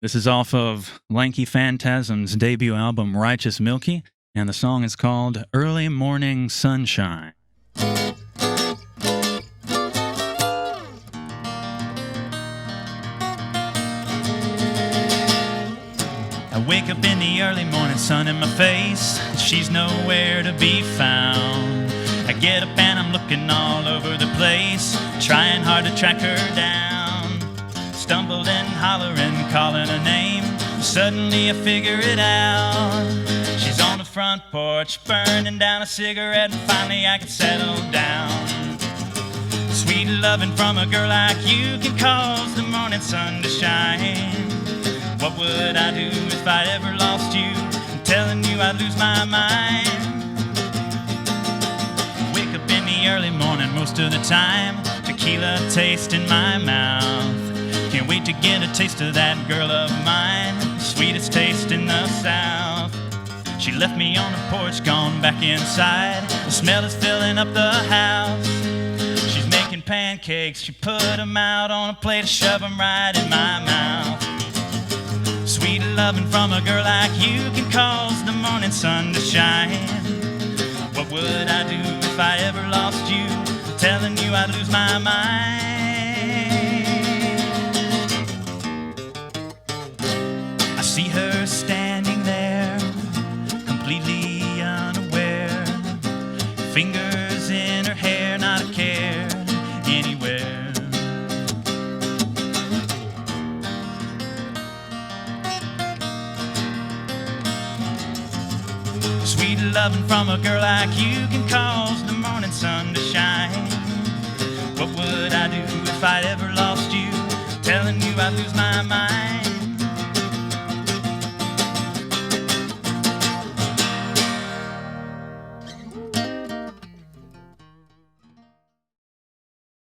This is off of Lanky Phantasm's debut album, Righteous Milky, and the song is called Early Morning Sunshine. I wake up in the early morning sun in my face. She's nowhere to be found. I get up and I'm looking all over the place, trying hard to track her down. Stumbled and hollering, calling her name. Suddenly I figure it out. She's on the front porch, burning down a cigarette, and finally I can settle down. Sweet loving from a girl like you can cause the morning sun to shine. What would I do if I ever lost you? I'm telling you I'd lose my mind. Wake up in the early morning most of the time, tequila taste in my mouth. Can't wait to get a taste of that girl of mine, sweetest taste in the South. She left me on the porch, gone back inside. The smell is filling up the house. She's making pancakes, she put them out on a plate to shove them right in my mouth. Sweet loving from a girl like you can cause the morning sun to shine. What would I do if I ever lost you? I'm telling you I'd lose my mind. I see her standing there, completely unaware. Fingers in her hair, not a care anywhere. Sweet loving from a girl like you can cause the morning sun to shine. What would I do if I ever lost you? Telling you I'd lose my mind.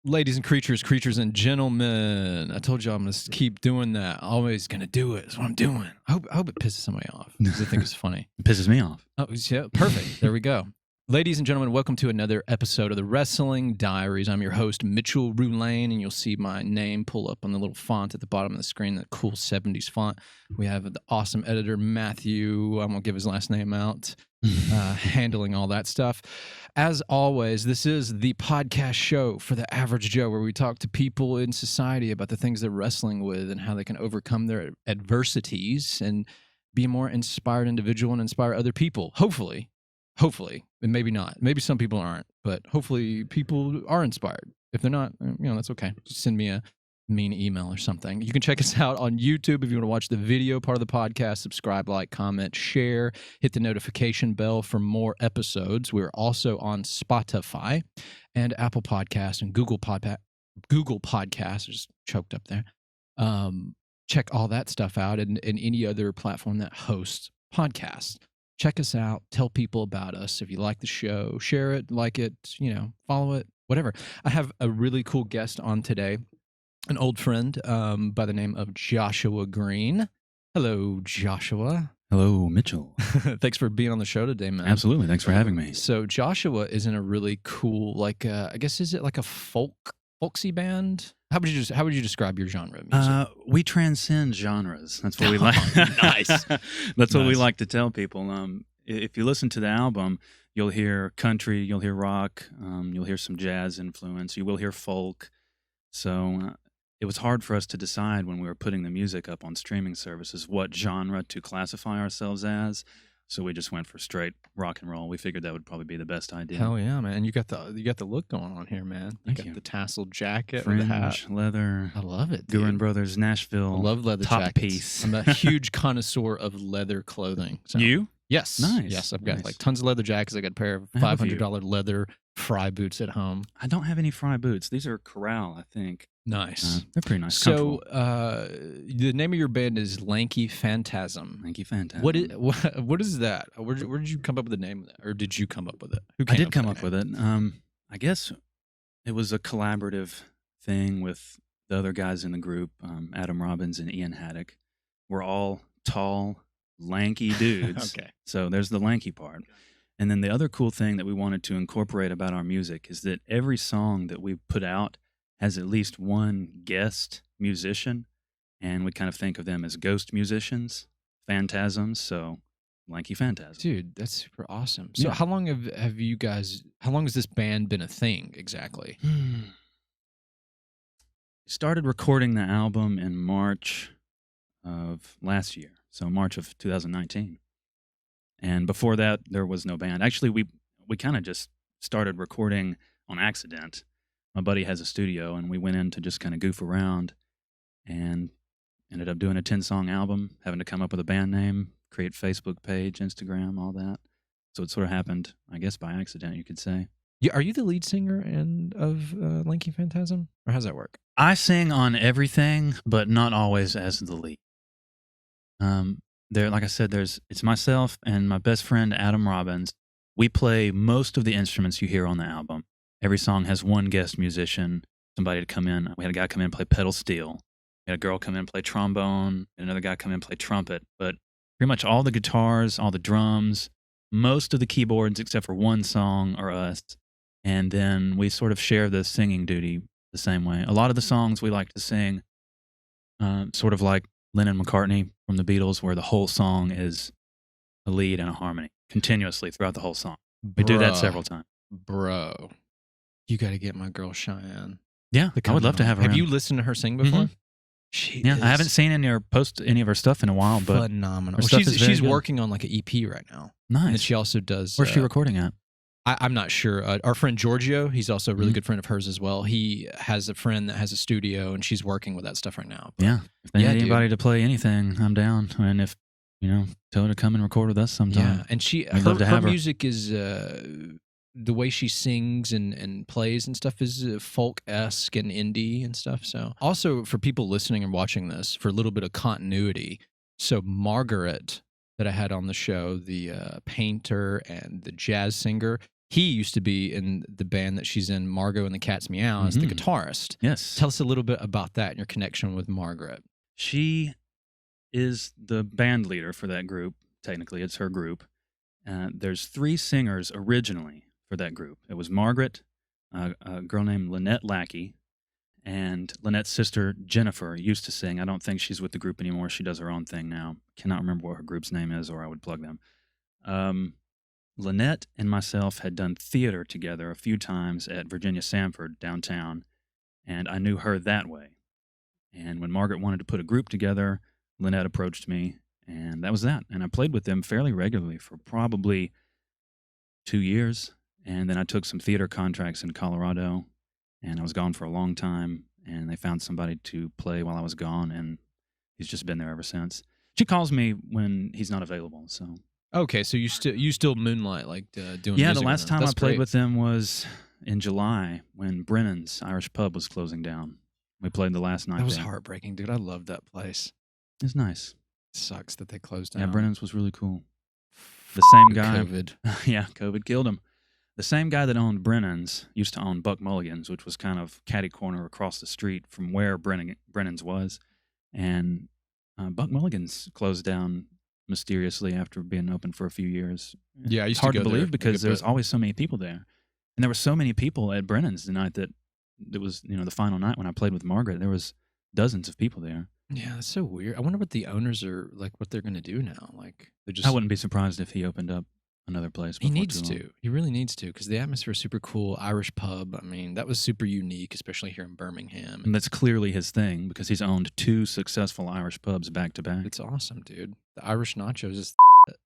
Ladies and creatures and gentlemen, I told you I'm going to keep doing that. Always going to do it. That's what I'm doing. I hope it pisses somebody off because they think it's funny. It pisses me off. Oh, yeah, perfect. There we go. Ladies and gentlemen, welcome to another episode of the Wrestling Diaries. I'm your host, Mitchell Roulaine, and you'll see my name pull up on the little font at the bottom of the screen, that cool 70s font. We have the awesome editor, Matthew. I won't give his last name out. Handling all that stuff. As always, this is the podcast show for the average Joe, where we talk to people in society about the things they're wrestling with and how they can overcome their adversities and be a more inspired individual and inspire other people. Hopefully, and maybe not. Maybe some people aren't, but hopefully people are inspired. If they're not, that's okay. Just send me a mean email or something. You can check us out on YouTube if you want to watch the video part of the podcast. Subscribe, like, comment, share, hit the notification bell for more episodes. We're also on Spotify and Apple Podcasts and Google Podcasts. I just choked up there. Check all that stuff out and any other platform that hosts podcasts. Check us out. Tell people about us. If you like the show, share it, like it, follow it, whatever. I have a really cool guest on today. An old friend by the name of Joshua Green. Hello, Joshua. Hello, Mitchell. Thanks for being on the show today, man. Absolutely. Thanks for having me. So Joshua is in a really cool, I guess, is it like a folksy band? How would you describe your genre of music? We transcend genres. That's what we like. Nice. That's what we like to tell people. If you listen to the album, you'll hear country, you'll hear rock, you'll hear some jazz influence, you will hear folk. So it was hard for us to decide when we were putting the music up on streaming services what genre to classify ourselves as. So we just went for straight rock and roll. We figured that would probably be the best idea. Hell yeah, man! You got the look going on here, man. Thank you. The tasseled jacket, Fringe, with the hat, leather. I love it. Dude. Gurin Brothers, Nashville. I love leather top jackets. piece. I'm a huge connoisseur of leather clothing. So. You? Yes. Nice. Yes, I've got Nice. like tons of leather jackets. I got a pair of $500 leather fry boots at home. I don't have any fry boots. These are Corral, I think. Nice. They're pretty nice. So, the name of your band is Lanky Phantasm. Lanky Phantasm. What is that? Where did you come up with the name of that, or did you come up with it? I did come up with it. I guess it was a collaborative thing with the other guys in the group, Adam Robbins and Ian Haddock. We're all tall, lanky dudes. Okay. So there's the lanky part. And then the other cool thing that we wanted to incorporate about our music is that every song that we put out has at least one guest musician. and we kind of think of them as ghost musicians, phantasms. So, Lanky Phantasm. Dude, that's super awesome. So Yeah. how long have you guys? How long has this band been a thing exactly? Started recording the album in March of last year, so March of 2019. And before that, there was no band. Actually, we kind of just started recording on accident. My buddy has a studio, and we went in to just kind of goof around, and ended up doing a 10-song album, having to come up with a band name, create Facebook page, Instagram, all that. So it sort of happened, I guess, by accident, you could say. Yeah, are you the lead singer of Lanky Phantasm, or how's that work? I sing on everything, but not always as the lead. Like I said, it's myself and my best friend Adam Robbins. We play most of the instruments you hear on the album. Every song has one guest musician, somebody to come in. We had a guy come in and play pedal steel. We had a girl come in and play trombone, and another guy come in and play trumpet. But pretty much all the guitars, all the drums, most of the keyboards, except for one song, are us. And then we sort of share the singing duty the same way. A lot of the songs we like to sing, sort of like Lennon McCartney from the Beatles, where the whole song is a lead and a harmony continuously throughout the whole song. We do that several times. Bro, you got to get my girl Cheyenne. Yeah, I would love to have her. Have in. you listened to her sing before? Mhm. Yeah, I haven't seen any or post any of her stuff in a while, but phenomenal. her stuff is very She's good. working on like an EP right now. Nice. And she also does. Where's she recording at? I'm not sure. Our friend Giorgio, he's also a really good friend of hers as well. He has a friend that has a studio, and she's working with that stuff right now. But Yeah, if they need anybody to play anything, I'm down. And if tell her to come and record with us sometime. Yeah, and We'd love to have her. music is the way she sings and plays and stuff is folk-esque and indie and stuff. So also for people listening and watching this, for a little bit of continuity, so Margaret that I had on the show, the painter and the jazz singer, he used to be in the band that she's in, Margot and the Cat's Meow, as the guitarist. Yes. Tell us a little bit about that and your connection with Margaret. She is the band leader for that group. Technically, it's her group. There's 3 singers originally for that group. It was Margaret, a girl named Lynette Lackey, and Lynette's sister Jennifer used to sing. I don't think she's with the group anymore. She does her own thing now. Cannot remember what her group's name is, or I would plug them. Lynette and myself had done theater together a few times at Virginia Sanford downtown, and I knew her that way. And when Margaret wanted to put a group together, Lynette approached me, and that was that. And I played with them fairly regularly for probably 2 years. And then I took some theater contracts in Colorado, and I was gone for a long time, and they found somebody to play while I was gone, and he's just been there ever since. She calls me when he's not available, so. Okay, so you still moonlight, like doing Yeah, music the last with them. time I That's played great. with them was in July when Brennan's Irish Pub was closing down. We played the last night That was there. heartbreaking, dude. I love that place. It's nice. It sucks that they closed down. Yeah, Brennan's was really cool. The same guy. COVID. Yeah, COVID killed him. The same guy that owned Brennan's used to own Buck Mulligan's, which was kind of catty corner across the street from where Brennan's was. And Buck Mulligan's closed down mysteriously after being open for a few years. Yeah, I used it's hard to to go there believe a because good there's bit. always so many people there. And there were so many people at Brennan's the night that it was, the final night when I played with Margaret. There was dozens of people there. Yeah, that's so weird. I wonder what the owners are like. What they're gonna do now? Like they're just. I wouldn't be surprised if he opened up another place. He before needs too long. to. He really needs to because the atmosphere is super cool. Irish pub. I mean, that was super unique, especially here in Birmingham. And that's clearly his thing because he's owned 2 successful Irish pubs back to back. It's awesome, dude. The Irish nachos is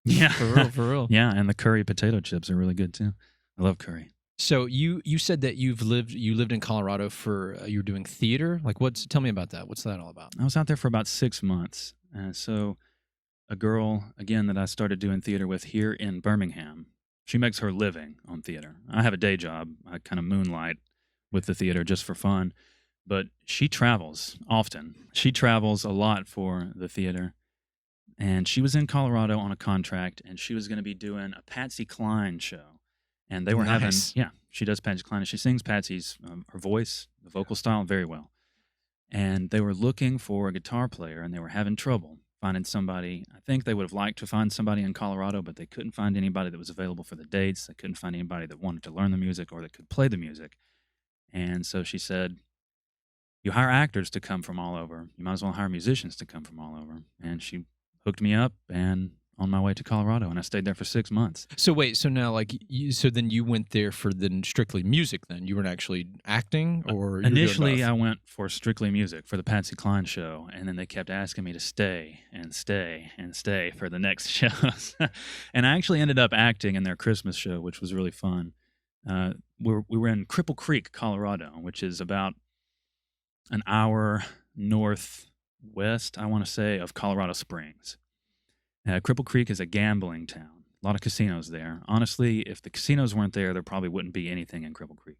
Yeah, for real, for real. Yeah, and the curry potato chips are really good too. I love curry. So you said that you lived in Colorado for you were doing theater. Like, tell me about that. What's that all about? I was out there for about 6 months. So a girl, again, that I started doing theater with here in Birmingham, she makes her living on theater. I have a day job. I kind of moonlight with the theater just for fun. But she travels often. She travels a lot for the theater. And she was in Colorado on a contract, and she was going to be doing a Patsy Cline show. And they were Nice. she does Patsy Cline, and she sings Patsy's, her voice, the vocal style, very well. And they were looking for a guitar player, and they were having trouble finding somebody. I think they would have liked to find somebody in Colorado, but they couldn't find anybody that was available for the dates. They couldn't find anybody that wanted to learn the music or that could play the music. And so she said, you hire actors to come from all over. You might as well hire musicians to come from all over. And she hooked me up and on my way to Colorado, and I stayed there for 6 months. So wait, so now like so then you went there for then strictly music then? You weren't actually acting or you were doing Initially, both? I went for strictly music for the Patsy Cline show, and then they kept asking me to stay and stay and stay for the next shows. And I actually ended up acting in their Christmas show, which was really fun. We were in Cripple Creek, Colorado, which is about an hour northwest, I want to say, of Colorado Springs. Cripple Creek is a gambling town. A lot of casinos there. Honestly, if the casinos weren't there, there probably wouldn't be anything in Cripple Creek.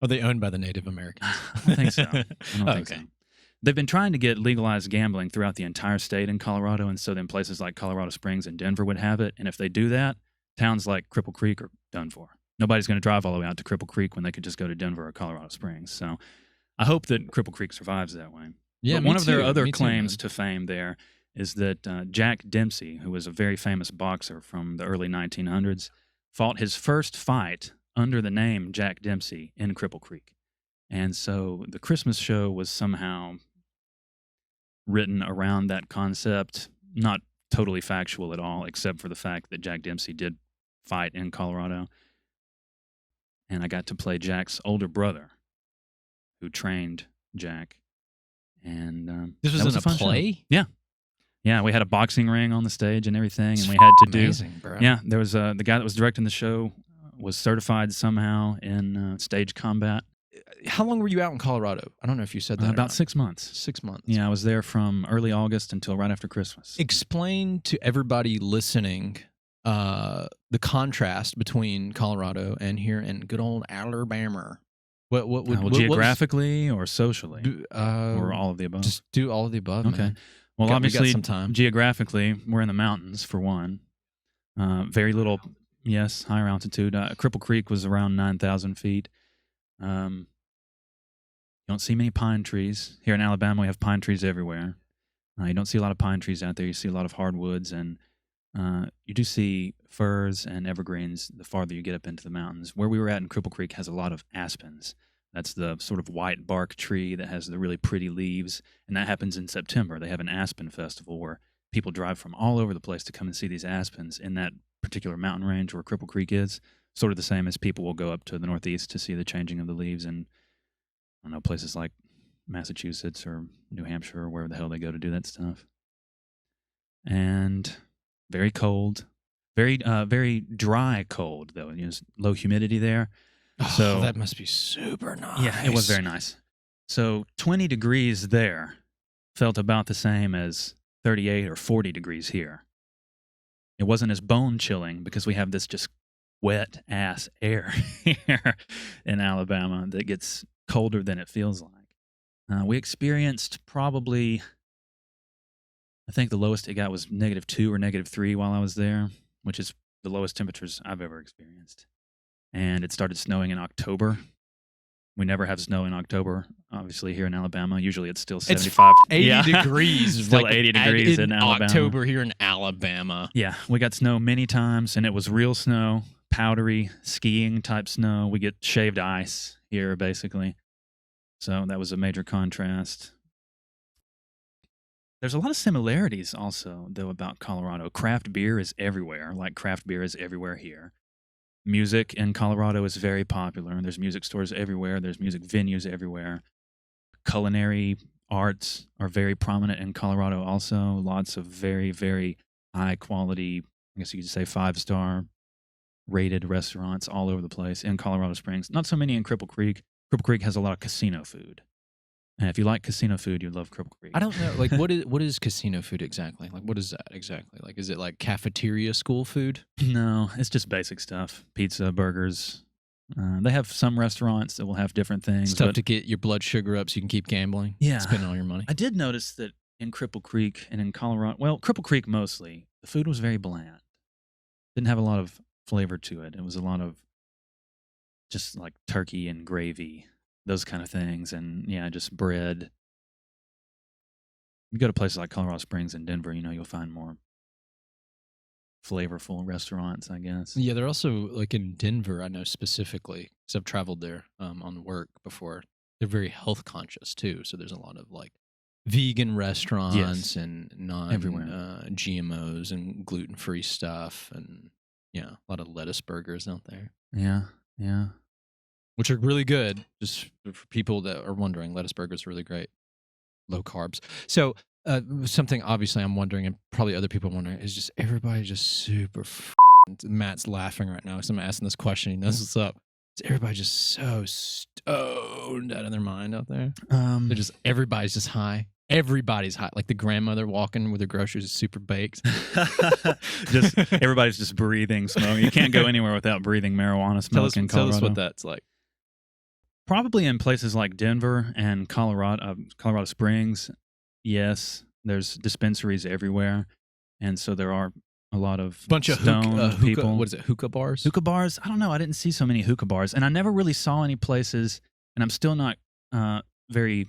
Are they owned by the Native Americans? I don't think so. I don't Oh, think okay. so. They've been trying to get legalized gambling throughout the entire state in Colorado, and so then places like Colorado Springs and Denver would have it. And if they do that, towns like Cripple Creek are done for. Nobody's going to drive all the way out to Cripple Creek when they could just go to Denver or Colorado Springs. So I hope that Cripple Creek survives that way. Yeah, But me one of their too. other Me too, claims man. to fame there is that Jack Dempsey, who was a very famous boxer from the early 1900s, fought his first fight under the name Jack Dempsey in Cripple Creek. And so the Christmas show was somehow written around that concept, not totally factual at all, except for the fact that Jack Dempsey did fight in Colorado. And I got to play Jack's older brother who trained Jack. And This was that in a fun show. play? Yeah, we had a boxing ring on the stage and everything, and we had to Amazing, bro. Yeah, there was the guy that was directing the show was certified somehow in stage combat. How long were you out in Colorado? I don't know if you said that. or About not. 6 months. 6 months. Yeah, I was there from early August until right after Christmas. Explain to everybody listening the contrast between Colorado and here in good old Alabama. What was- Geographically or socially uh, or all of the above? Just do all of the above. Okay. Man. Well, We got obviously, some time. geographically, we're in the mountains for one. Very little, yes, higher altitude. Cripple Creek was around 9,000 feet. You don't see many pine trees. Here in Alabama, we have pine trees everywhere. You don't see a lot of pine trees out there. You see a lot of hardwoods, and you do see firs and evergreens the farther you get up into the mountains. Where we were at in Cripple Creek has a lot of aspens. That's the sort of white bark tree that has the really pretty leaves, and that happens in September. They have an aspen festival where people drive from all over the place to come and see these aspens in that particular mountain range where Cripple Creek is. Sort of the same as people will go up to the Northeast to see the changing of the leaves in, I don't know, places like Massachusetts or New Hampshire or wherever the hell they go to do that stuff. And very cold, very dry cold though. Low humidity there. Oh, So- that must be super nice. Yeah, it was very nice. So 20 degrees there felt about the same as 38 or 40 degrees here. It wasn't as bone chilling because we have this just wet ass air here in Alabama that gets colder than it feels like. We experienced probably, I think the lowest it got was -2 or -3 while I was there, which is the lowest temperatures I've ever experienced. And it started snowing in October. We never have snow in October, obviously, here in Alabama. Usually it's still 75. 80 Yeah. degrees. Still like 80 degrees in Alabama. October here in Alabama. Yeah, we got snow many times, and it was real snow, powdery, skiing type snow. We get shaved ice here, basically. So that was a major contrast. There's a lot of similarities also, though, about Colorado. Craft beer is everywhere, like craft beer is everywhere here. Music in Colorado is very popular. There's music stores everywhere. There's music venues everywhere. Culinary arts are very prominent in Colorado also. Lots of very, very high quality, I guess you could say 5-star rated restaurants all over the place in Colorado Springs. Not so many in Cripple Creek. Cripple Creek has a lot of casino food. And if you like casino food, you'd love Cripple Creek. I don't know. Like, what is casino food exactly? Like, what is that exactly? Like, is it like cafeteria school food? No, it's just basic stuff. Pizza, burgers. They have some restaurants that will have different things. Stuff but to get your blood sugar up so you can keep gambling? Yeah. Spending all your money? I did notice that in Cripple Creek and in Colorado, well, Cripple Creek mostly, the food was very bland. Didn't have a lot of flavor to it. It was a lot of just like turkey and gravy, those kind of things. And yeah, just bread. You go to places like Colorado Springs and Denver, you'll find more flavorful restaurants, I guess. Yeah, they're also like in Denver, I know specifically, because I've traveled there on work before. they're very health conscious too. So there's a lot of like vegan restaurants and non Everywhere. GMOs and gluten free stuff, and a lot of lettuce burgers out there. Yeah, yeah. Which are really good. Just for people that are wondering, lettuce burgers are really great, low carbs. So something obviously I'm wondering, and probably other people are wondering, is just everybody just super. Matt's laughing right now because I'm asking this question. He knows what's up. Is everybody just so stoned out of their mind out there? They're just everybody's just high. Everybody's high. Like the grandmother walking with her groceries is super baked. Just everybody's just breathing smoke. You can't go anywhere without breathing marijuana smoke in Colorado. Tell us what that's like. Probably in places like Denver and Colorado Springs. Yes, there's dispensaries everywhere, and so there are a lot of bunch of stoned people. What is it? Hookah bars? Hookah bars? I don't know. I didn't see so many hookah bars, and I never really saw any places. And I'm still not very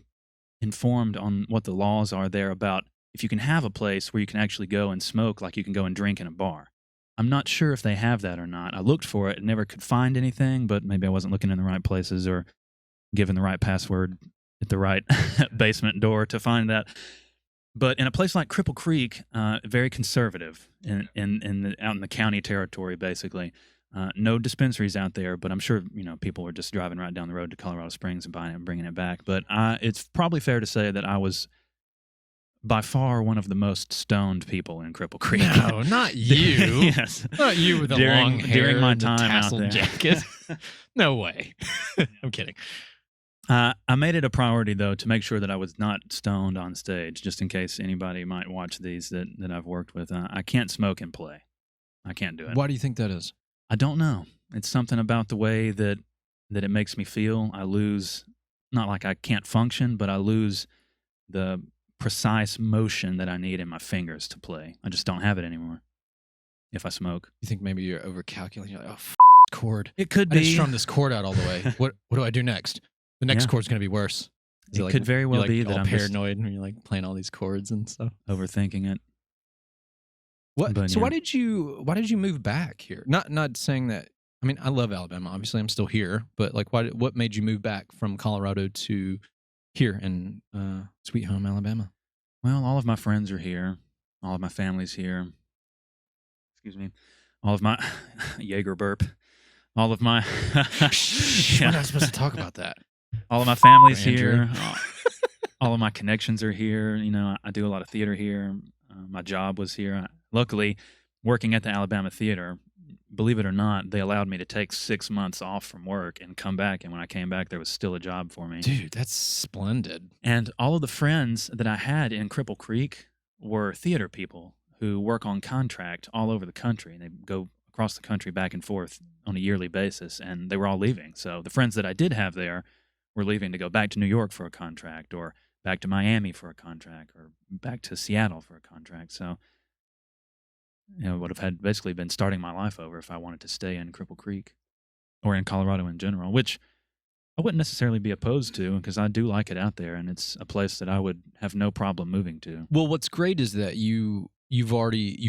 informed on what the laws are there about if you can have a place where you can actually go and smoke, like you can go and drink in a bar. I'm not sure if they have that or not. I looked for it and never could find anything, but maybe I wasn't looking in the right places or given the right password at the right basement door to find that. But in a place like Cripple Creek, very conservative out in the county territory, basically. No dispensaries out there, but I'm sure people are just driving right down the road to Colorado Springs and buying it and bringing it back. But it's probably fair to say that I was by far one of the most stoned people in Cripple Creek. No, not you. Yes, not you with the long hair during my and the time out tasseled there. jacket. No way. I'm kidding. I made it a priority, though, to make sure that I was not stoned on stage, just in case anybody might watch these that I've worked with. I can't smoke and play. I can't do it. Why do you think that is? I don't know. It's something about the way that it makes me feel. I lose, not like I can't function, but I lose the precise motion that I need in my fingers to play. I just don't have it anymore if I smoke. You think maybe you're overcalculating? You're like, chord. It could I be. didn't strum this chord out all the way. What do I do next? The next chord's going to be worse. It could very well be that I'm paranoid when you're like playing all these chords and stuff, overthinking it. What? But, so why did you move back here? Not saying that. I mean, I love Alabama. Obviously, I'm still here. But like, what made you move back from Colorado to here in Sweet Home, Alabama? Well, all of my friends are here. All of my family's here. Excuse me. All of my Jaeger burp. All of my. We're not supposed to talk about that. All of my family's here. All of my connections are here. I do a lot of theater here. My job was here. Luckily, working at the Alabama Theater, believe it or not, they allowed me to take 6 months off from work and come back. And when I came back, there was still a job for me. Dude, that's splendid. And all of the friends that I had in Cripple Creek were theater people who work on contract all over the country. And they go across the country back and forth on a yearly basis. And they were all leaving. So the friends that I did have there were leaving to go back to New York for a contract, or back to Miami for a contract, or back to Seattle for a contract. So, would have had basically been starting my life over if I wanted to stay in Cripple Creek or in Colorado in general, which I wouldn't necessarily be opposed to because I do like it out there, and it's a place that I would have no problem moving to. Well, what's great is that you've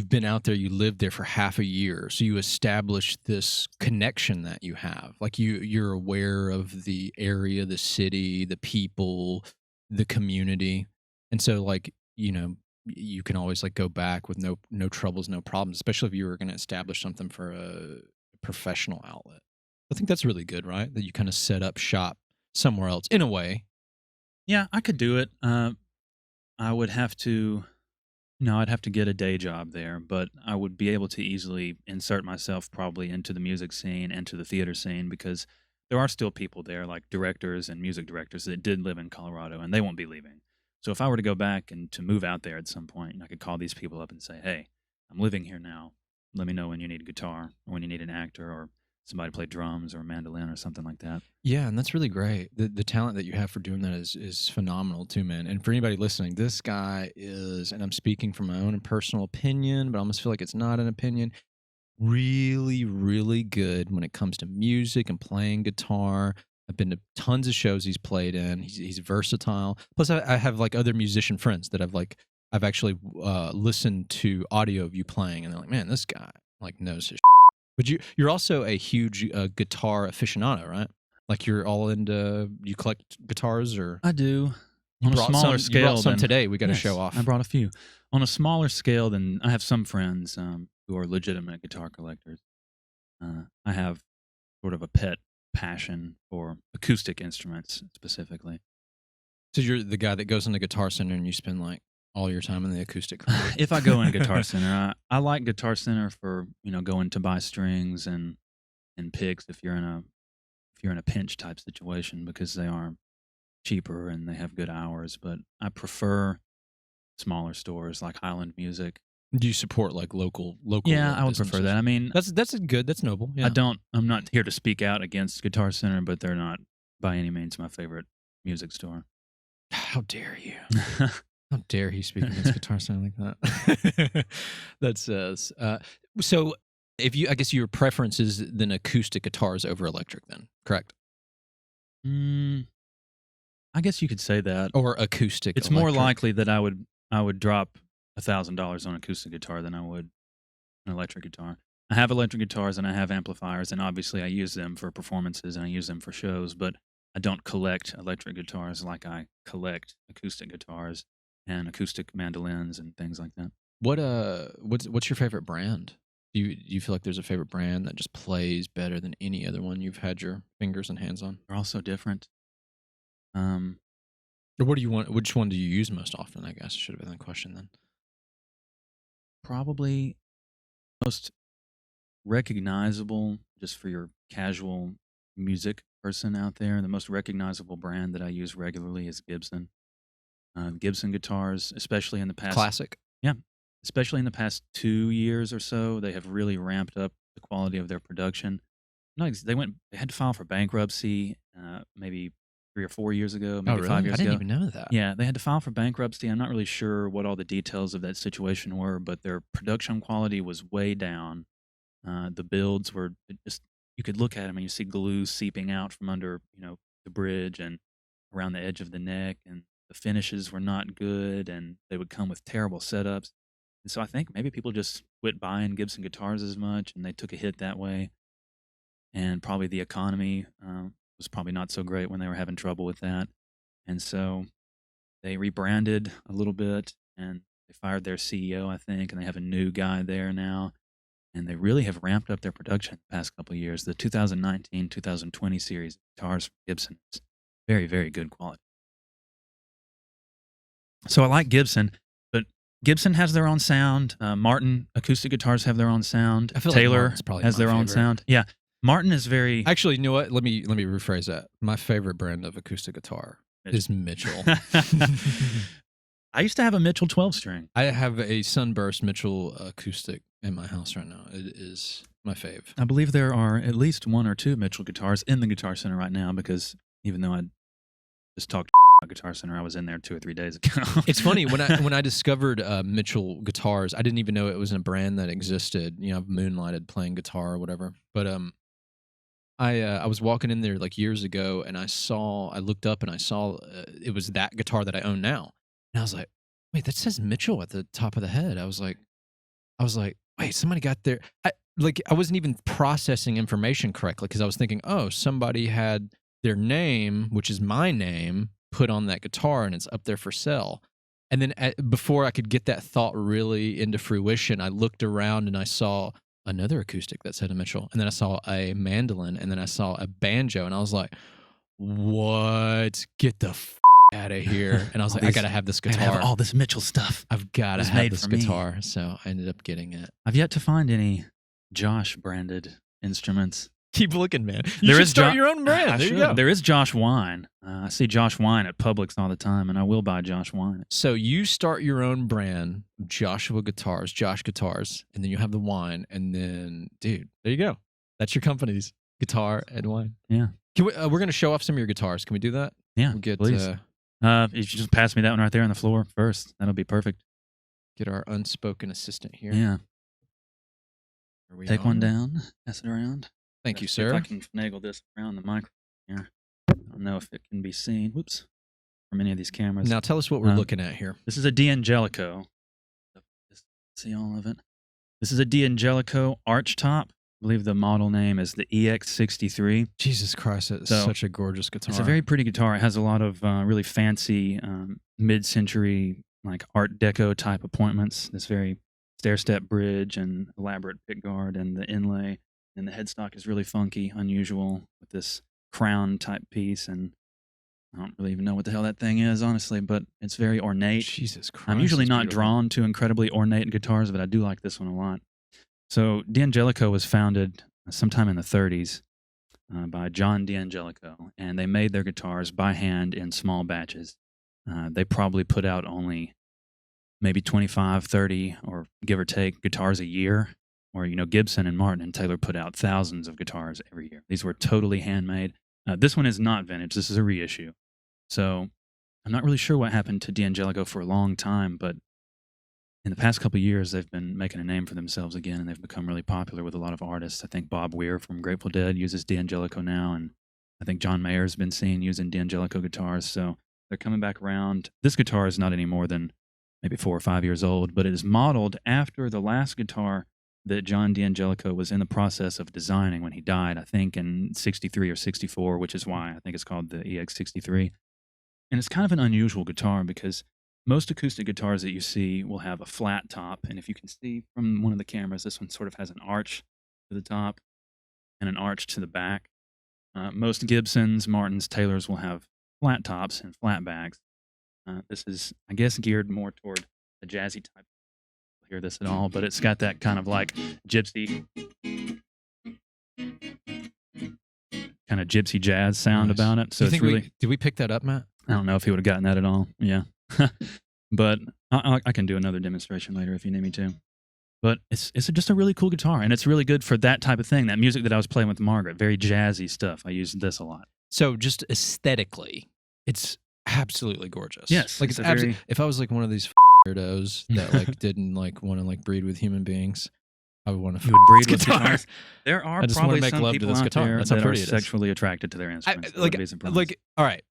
been out there, you lived there for half a year, so you established this connection that you have. Like you're aware of the area, the city, the people, the community, and so like you can always like go back with no troubles, no problems, especially if you were going to establish something for a professional outlet. I think that's really good, right? That you kind of set up shop somewhere else in a way. Yeah, I could do it. I would have to. No, I'd have to get a day job there, but I would be able to easily insert myself probably into the music scene and to the theater scene because there are still people there, like directors and music directors that did live in Colorado, and they won't be leaving. So if I were to go back and to move out there at some point, I could call these people up and say, hey, I'm living here now. Let me know when you need a guitar or when you need an actor or somebody to play drums or a mandolin or something like that. Yeah, and that's really great. The talent that you have for doing that is phenomenal too, man. And for anybody listening, this guy is, and I'm speaking from my own personal opinion, but I almost feel like it's not an opinion, really, really good when it comes to music and playing guitar. I've been to tons of shows he's played in. He's versatile. Plus, I have like other musician friends that I've actually listened to audio of you playing, and they're like, man, this guy like knows his. But you're also a huge guitar aficionado, right? Like you're all into, you collect guitars, or I do. you On a brought smaller some, you brought scale some than- today. We got to Yes, show off. I brought a few. On a smaller scale than I have some friends who are legitimate guitar collectors. I have sort of a pet passion for acoustic instruments specifically. So you're the guy that goes into Guitar Center and you spend like all your time in the acoustic. If I go in Guitar Center, I like Guitar Center for going to buy strings and picks if you're in a pinch type situation, because they are cheaper and they have good hours. But I prefer smaller stores like Highland Music. Do you support like local? Yeah, I would prefer that. I mean, that's good. That's noble. Yeah. I'm not here to speak out against Guitar Center, but they're not by any means my favorite music store. How dare you? How dare he speak against Guitar Center like that? That says. So, I guess your preference is then acoustic guitars over electric, then, correct? I guess you could say that. Or acoustic. It's more likely that I would drop $1,000 on acoustic guitar than I would an electric guitar. I have electric guitars and I have amplifiers, and obviously I use them for performances and I use them for shows, but I don't collect electric guitars like I collect acoustic guitars and acoustic mandolins and things like that. What's your favorite brand? Do you feel like there's a favorite brand that just plays better than any other one you've had your fingers and hands on? They're all so different. Or what do you want? Which one do you use most often? I guess should have been the question then. Probably most recognizable, just for your casual music person out there, the most recognizable brand that I use regularly is Gibson. Gibson guitars, especially in the past. Classic. Yeah. Especially in the past 2 years or so, they have really ramped up the quality of their production. They had to file for bankruptcy maybe 3 or 4 years ago, maybe really? 5 years ago. I didn't even know that. Yeah, they had to file for bankruptcy. I'm not really sure what all the details of that situation were, but their production quality was way down. The builds were just, you could look at them and you see glue seeping out from under, the bridge and around the edge of the neck, and the finishes were not good, and they would come with terrible setups. And so I think maybe people just quit buying Gibson guitars as much, and they took a hit that way. And probably the economy was probably not so great when they were having trouble with that. And so they rebranded a little bit, and they fired their CEO, I think, and they have a new guy there now. And they really have ramped up their production the past couple of years. The 2019-2020 series of guitars from Gibson is very, very good quality. So I like Gibson, but Gibson has their own sound. Martin acoustic guitars have their own sound. I feel Taylor like has their own sound. Yeah, Martin is very. Actually, you know what? Let me rephrase that. My favorite brand of acoustic guitar is Mitchell. I used to have a Mitchell 12-string. I have a Sunburst Mitchell acoustic in my house right now. It is my fave. I believe there are at least 1 or 2 Mitchell guitars in the Guitar Center right now, because even though I just talked about Guitar Center, I was in there 2 or 3 days ago. It's funny, when I discovered Mitchell guitars, I didn't even know it was a brand that existed. I've moonlighted playing guitar or whatever. But I was walking in there like years ago, and I looked up and I saw it was that guitar that I own now. And I was like, wait, that says Mitchell at the top of the head. I was like, wait, somebody got there. I wasn't even processing information correctly, because I was thinking, oh, somebody had their name, which is my name, put on that guitar, and it's up there for sale. And then before I could get that thought really into fruition, I looked around and I saw another acoustic that said a Mitchell, and then I saw a mandolin, and then I saw a banjo, and I was like, what? Get the out of here. And I was like, I gotta have this guitar. I have all this Mitchell stuff. I've gotta have this guitar. So I ended up getting it. I've yet to find any Josh branded instruments. Keep looking, man. You should start your own brand. There you go. There is Josh Wine. I see Josh Wine at Publix all the time, and I will buy Josh Wine. So you start your own brand, Joshua Guitars, Josh Guitars, and then you have the wine, and then, dude, there you go. That's your company's guitar and wine. Yeah. We're going to show off some of your guitars. Can we do that? Yeah, please. You should just pass me that one right there on the floor first. That'll be perfect. Get our unspoken assistant here. Yeah. Take one down, pass it around. Thank you, sir. If I can finagle this around the microphone here. I don't know if it can be seen. Whoops. From any of these cameras. Now tell us what we're looking at here. This is a D'Angelico. See all of it? This is a D'Angelico arch top believe the model name is the EX63. Jesus Christ, it's So, such a gorgeous guitar. It's a very pretty guitar. It has a lot of really fancy mid-century like Art Deco type appointments. This very stair-step bridge and elaborate pickguard and the inlay. And the headstock is really funky, unusual with this crown type piece. And I don't really even know what the hell that thing is, honestly, but it's very ornate. Jesus Christ. I'm usually it's not beautiful. drawn to incredibly ornate guitars, but I do like this one a lot. So D'Angelico was founded sometime in the 30s by John D'Angelico, and they made their guitars by hand in small batches. They probably put out only maybe 25, 30, or give or take guitars a year. Or, Gibson and Martin and Taylor put out thousands of guitars every year. These were totally handmade. This one is not vintage. This is a reissue. So I'm not really sure what happened to D'Angelico for a long time, but in the past couple of years, they've been making a name for themselves again, and they've become really popular with a lot of artists. I think Bob Weir from Grateful Dead uses D'Angelico now, and I think John Mayer's been seen using D'Angelico guitars, so they're coming back around. This guitar is not any more than maybe 4 or 5 years old, but it is modeled after the last guitar that John D'Angelico was in the process of designing when he died, I think in 63 or 64, which is why I think it's called the EX63. And it's kind of an unusual guitar because most acoustic guitars that you see will have a flat top. And if you can see from one of the cameras, this one sort of has an arch to the top and an arch to the back. Most Gibsons, Martins, Taylors will have flat tops and flat backs. This is, I guess, geared more toward a jazzy type. Hear this at all, but it's got that kind of like gypsy jazz sound Nice. about it. So it's really. Did we pick that up, Matt? I don't know if he would have gotten that at all. Yeah, but I can do another demonstration later if you need me to. But it's just a really cool guitar, and it's really good for that type of thing. That music that I was playing with Margaret, very jazzy stuff. I used this a lot. So just aesthetically, it's absolutely gorgeous. Yes, like it's it's a very- if I was like one of these weirdos that like didn't like want to like breed with human beings, I would want to. You would breed with guitar. guitars. There are I just wanna probably make some love to people this out guitar. there That's how that are pretty it is. sexually attracted to their instruments. I wouldn't be surprised. all right,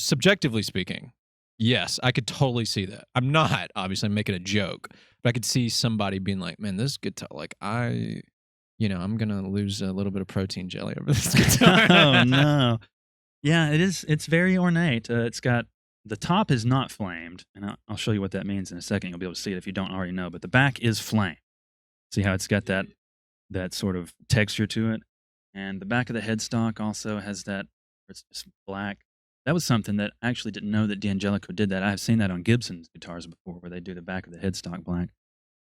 subjectively speaking, yes, I could totally see that. I'm not obviously I'm making a joke, but I could see somebody being like, "Man, this guitar, like I'm gonna lose a little bit of protein jelly over this guitar." Oh no. Yeah, it is. It's very ornate. It's got the top is not flamed, and I'll show you what that means in a second. You'll be able to see it if you don't already know. But the back is flame. See how it's got that sort of texture to it, and the back of the headstock also has that. It's just black. That was something that I actually didn't know that D'Angelico did that. I have seen that on Gibson's guitars before, where they do the back of the headstock black.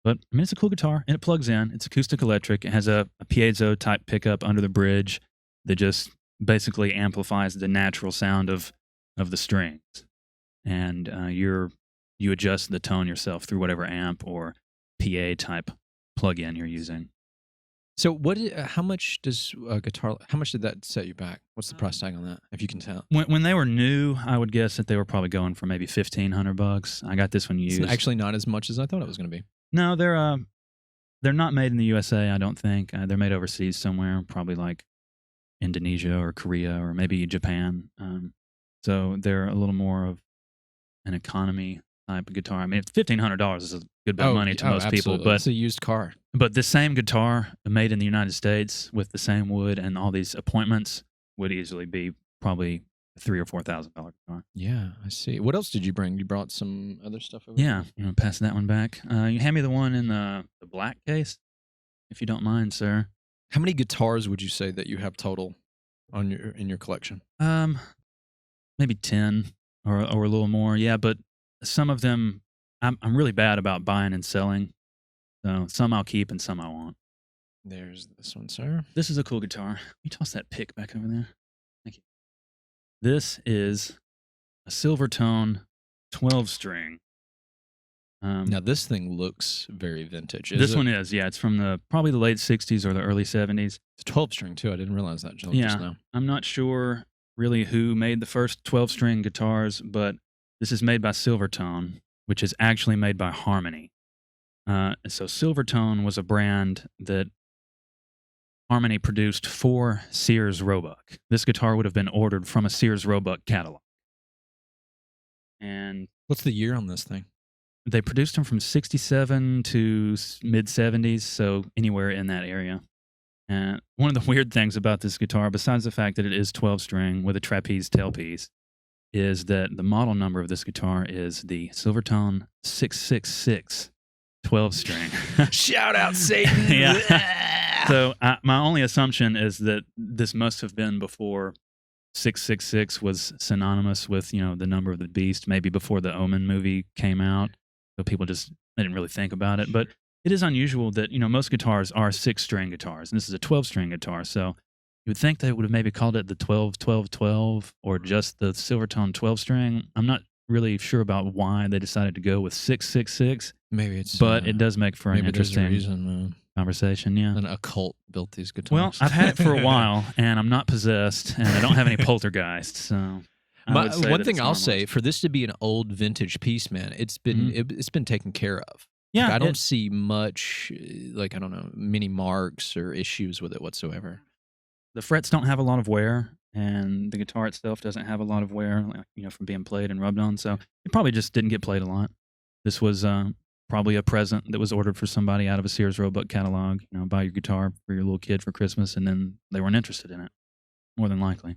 But I mean, it's a cool guitar, and it plugs in. It's acoustic electric. It has a piezo type pickup under the bridge that just basically amplifies the natural sound of the strings, and you adjust the tone yourself through whatever amp or PA type plug-in you're using. So how much does a guitar? How much did that set you back? What's the price tag on that, if you can tell? When they were new, I would guess that they were probably going for maybe $1,500. I got this one used. It's actually not as much as I thought it was going to be. No, they're not made in the USA. I don't think they're made overseas somewhere, probably like Indonesia or Korea or maybe Japan. So they're a little more of an economy type of guitar. I mean, $1,500 is a good bit of money to most people, but it's a used car. But the same guitar made in the United States with the same wood and all these appointments would easily be probably a $3,000 or $4,000 guitar. Yeah, I see. What else did you bring? You brought some other stuff over? Yeah, pass that one back. You hand me the one in the black case, if you don't mind, sir. How many guitars would you say that you have total in your collection? Maybe 10 or a little more. Yeah, but some of them I'm really bad about buying and selling. So some I'll keep and some I won't. There's this one, sir. This is a cool guitar. Can you toss that pick back over there? Thank you. This is a Silvertone 12-string. Now this thing looks very vintage. This one is, yeah. It's from probably the late 60s or the early 70s. It's 12-string too. I didn't realize that just now. I'm not sure really who made the first 12-string guitars, but this is made by Silvertone, which is actually made by Harmony. So Silvertone was a brand that Harmony produced for Sears Roebuck. This guitar would have been ordered from a Sears Roebuck catalog. And what's the year on this thing? They produced them from 67 to mid-70s, so anywhere in that area. And one of the weird things about this guitar, besides the fact that it is 12-string with a trapeze tailpiece, is that the model number of this guitar is the Silvertone 666 12-string. Shout out, Satan. Yeah. So my only assumption is that this must have been before 666 was synonymous with, the number of the beast, maybe before the Omen movie came out. So people they didn't really think about it. But it is unusual that, most guitars are 6-string guitars, and this is a 12-string guitar. So you would think they would have maybe called it the 12-12-12 or just the Silvertone 12-string. I'm not really sure about why they decided to go with 666. Maybe it's... But it does make for an maybe there's a interesting reason, conversation, yeah. an occult built these guitars. Well, I've had it for a while, and I'm not possessed, and I don't have any poltergeists, so... One thing I'll say, for this to be an old vintage piece, man, it's been it's been taken care of. Yeah, Like, I don't see much, many marks or issues with it whatsoever. The frets don't have a lot of wear, and the guitar itself doesn't have a lot of wear, from being played and rubbed on. So it probably just didn't get played a lot. This was probably a present that was ordered for somebody out of a Sears Roebuck catalog. Buy your guitar for your little kid for Christmas, and then they weren't interested in it, more than likely.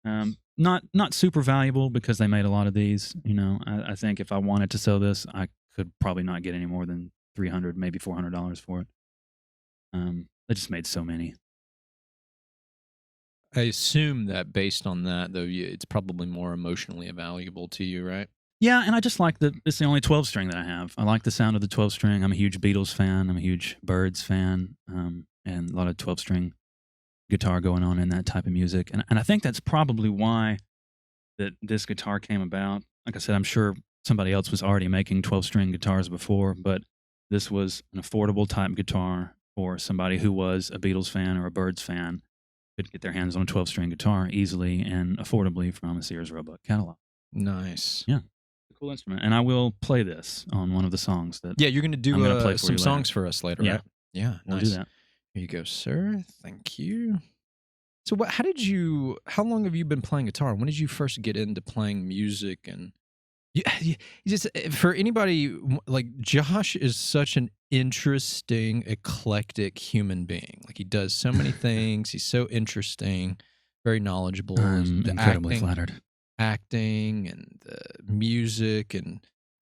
Not super valuable because they made a lot of these. I think if I wanted to sell this, I could probably not get any more than $300, maybe $400 for it. They just made so many. I assume that based on that, though, it's probably more emotionally valuable to you, right? Yeah, and I just like it's the only 12-string that I have. I like the sound of the 12-string. I'm a huge Beatles fan. I'm a huge Byrds fan, and a lot of 12-string guitar going on in that type of music. And I think that's probably why that this guitar came about. Like I said, I'm sure somebody else was already making 12-string guitars before, but this was an affordable type guitar for somebody who was a Beatles fan or a Byrds fan. Could get their hands on a 12-string guitar easily and affordably from a Sears Roebuck catalog. Nice. Yeah. Cool instrument. And I will play this on one of the songs that... Yeah, you're going to do play for some songs for us later, right? Yeah, we'll nice. do that. Here you go, sir. Thank you. So how long have you been playing guitar? When did you first get into playing music? And just for anybody, like, Josh is such an interesting, eclectic human being. Like, he does so many things. He's so interesting, very knowledgeable. I'm incredibly flattered. Acting and the music,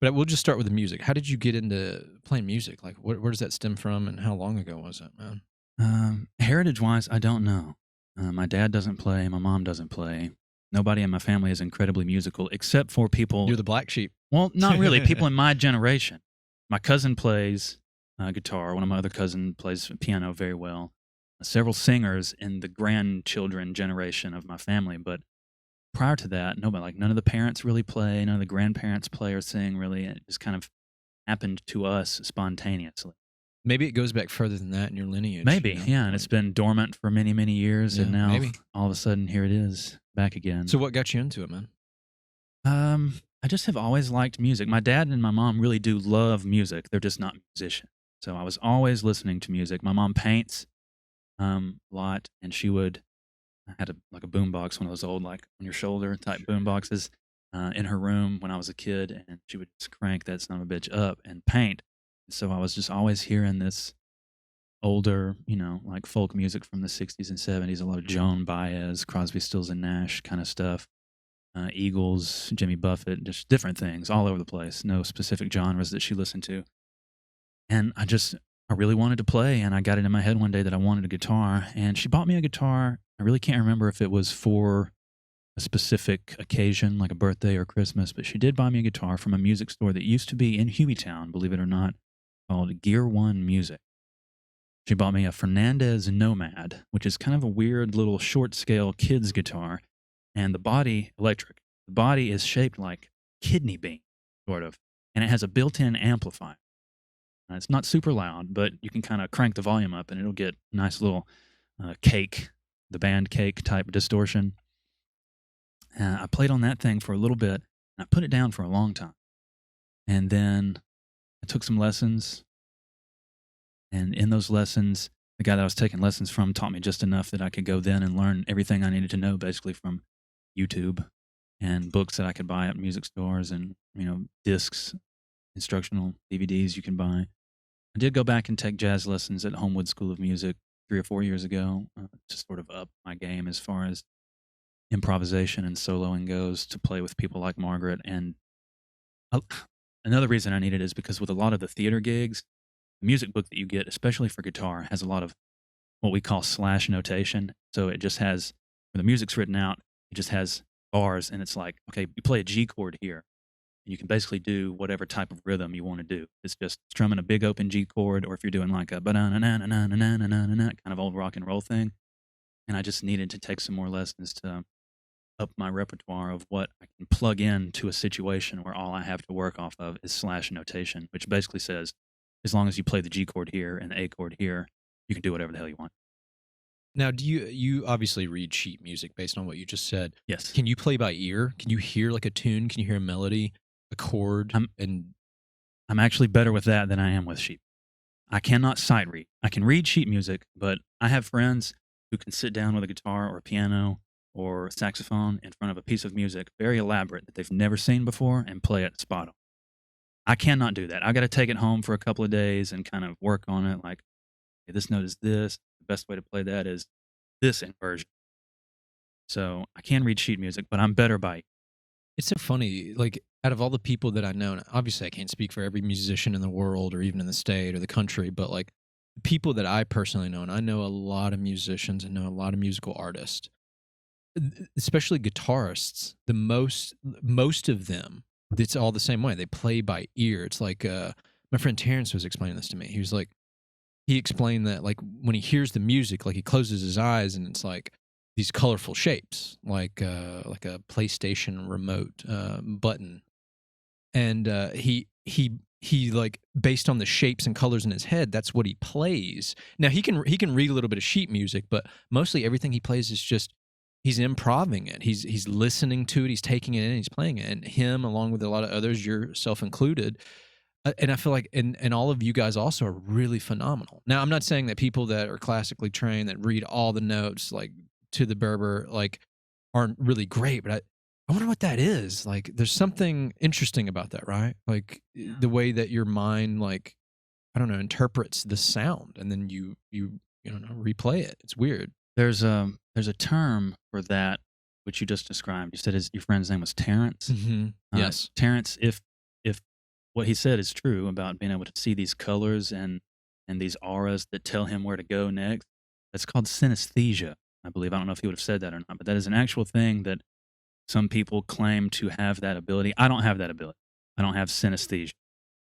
but we'll just start with the music. How did you get into playing music? Like, where does that stem from, and how long ago was it, man? Heritage-wise, I don't know. My dad doesn't play. My mom doesn't play. Nobody in my family is incredibly musical, except for people... You're the black sheep. Well, not really. People in my generation. My cousin plays guitar. One of my other cousins plays piano very well. Several singers in the grandchildren generation of my family, but prior to that, nobody, like none of the parents really play, none of the grandparents play or sing really. It just kind of happened to us spontaneously. Maybe it goes back further than that in your lineage. Maybe, yeah. And it's been dormant for many, many years, and now all of a sudden here it is back again. So what got you into it, man? I just have always liked music. My dad and my mom really do love music. They're just not musicians. So I was always listening to music. My mom paints a lot, and she would... I had a boom box, one of those old, like, on your shoulder type boom boxes in her room when I was a kid, and she would just crank that son of a bitch up and paint. So I was just always hearing this older, like folk music from the 60s and 70s, a lot of Joan Baez, Crosby, Stills, and Nash kind of stuff, Eagles, Jimmy Buffett, just different things all over the place, no specific genres that she listened to. And I really wanted to play, and I got it in my head one day that I wanted a guitar, and she bought me a guitar. I really can't remember if it was for a specific occasion, like a birthday or Christmas, but she did buy me a guitar from a music store that used to be in Hueytown, believe it or not, called Gear One Music. She bought me a Fernandez Nomad, which is kind of a weird little short-scale kids guitar, and the body, electric. The body is shaped like kidney bean, sort of, and it has a built-in amplifier. It's not super loud, but you can kind of crank the volume up, and it'll get a nice little cake, the band cake type distortion. I played on that thing for a little bit, and I put it down for a long time. And then I took some lessons, and in those lessons, the guy that I was taking lessons from taught me just enough that I could go then and learn everything I needed to know, basically from YouTube and books that I could buy at music stores and, discs, instructional DVDs you can buy. I did go back and take jazz lessons at Homewood School of Music 3 or 4 years ago to sort of up my game as far as improvisation and soloing goes, to play with people like Margaret. And uh, another reason I need it is because with a lot of the theater gigs, the music book that you get, especially for guitar, has a lot of what we call slash notation. So it just has, when the music's written out, it just has bars, and it's like, okay, you play a G chord here, and you can basically do whatever type of rhythm you want to do. It's just strumming a big open G chord, or if you're doing like a ba-na-na-na-na-na-na-na-na kind of old rock and roll thing. And I just needed to take some more lessons to up my repertoire of what I can plug in to a situation where all I have to work off of is slash notation, which basically says, as long as you play the G chord here and the A chord here, you can do whatever the hell you want. Now, do you obviously read sheet music based on what you just said? Yes. Can you play by ear? Can you hear like a tune? Can you hear a melody, a chord? I'm actually better with that than I am with sheet. I cannot sight read. I can read sheet music, but I have friends who can sit down with a guitar or a piano or saxophone in front of a piece of music, very elaborate, that they've never seen before, and play it spot on. I cannot do that. I got to take it home for a couple of days and kind of work on it. Like, okay, this note is this. The best way to play that is this inversion. So I can read sheet music, but I'm better by. It's so funny. Like, out of all the people that I know, and obviously I can't speak for every musician in the world or even in the state or the country, but like people that I personally know, and I know a lot of musicians and know a lot of musical artists, especially guitarists. The most of them, it's all the same way. They play by ear. It's like my friend Terrence was explaining this to me. He was like, he explained that like when he hears the music, like he closes his eyes and it's like these colorful shapes, like a PlayStation remote button, and he like based on the shapes and colors in his head, that's what he plays. Now he can read a little bit of sheet music, but mostly everything he plays is just he's improvising it. He's listening to it. He's taking it in. He's playing it. And him, along with a lot of others, yourself included. And I feel like, and all of you guys also are really phenomenal. Now, I'm not saying that people that are classically trained that read all the notes like to the Berber like aren't really great, but I wonder what that is. Like, there's something interesting about that, right? Like the way that your mind, like, I don't know, interprets the sound, and then you don't know, replay it. It's weird. There's a term for that which you just described. You said your friend's name was Terrence. Mm-hmm. Yes, Terrence. If what he said is true about being able to see these colors and these auras that tell him where to go next, that's called synesthesia, I believe. I don't know if he would have said that or not, but that is an actual thing that some people claim to have that ability. I don't have that ability. I don't have synesthesia.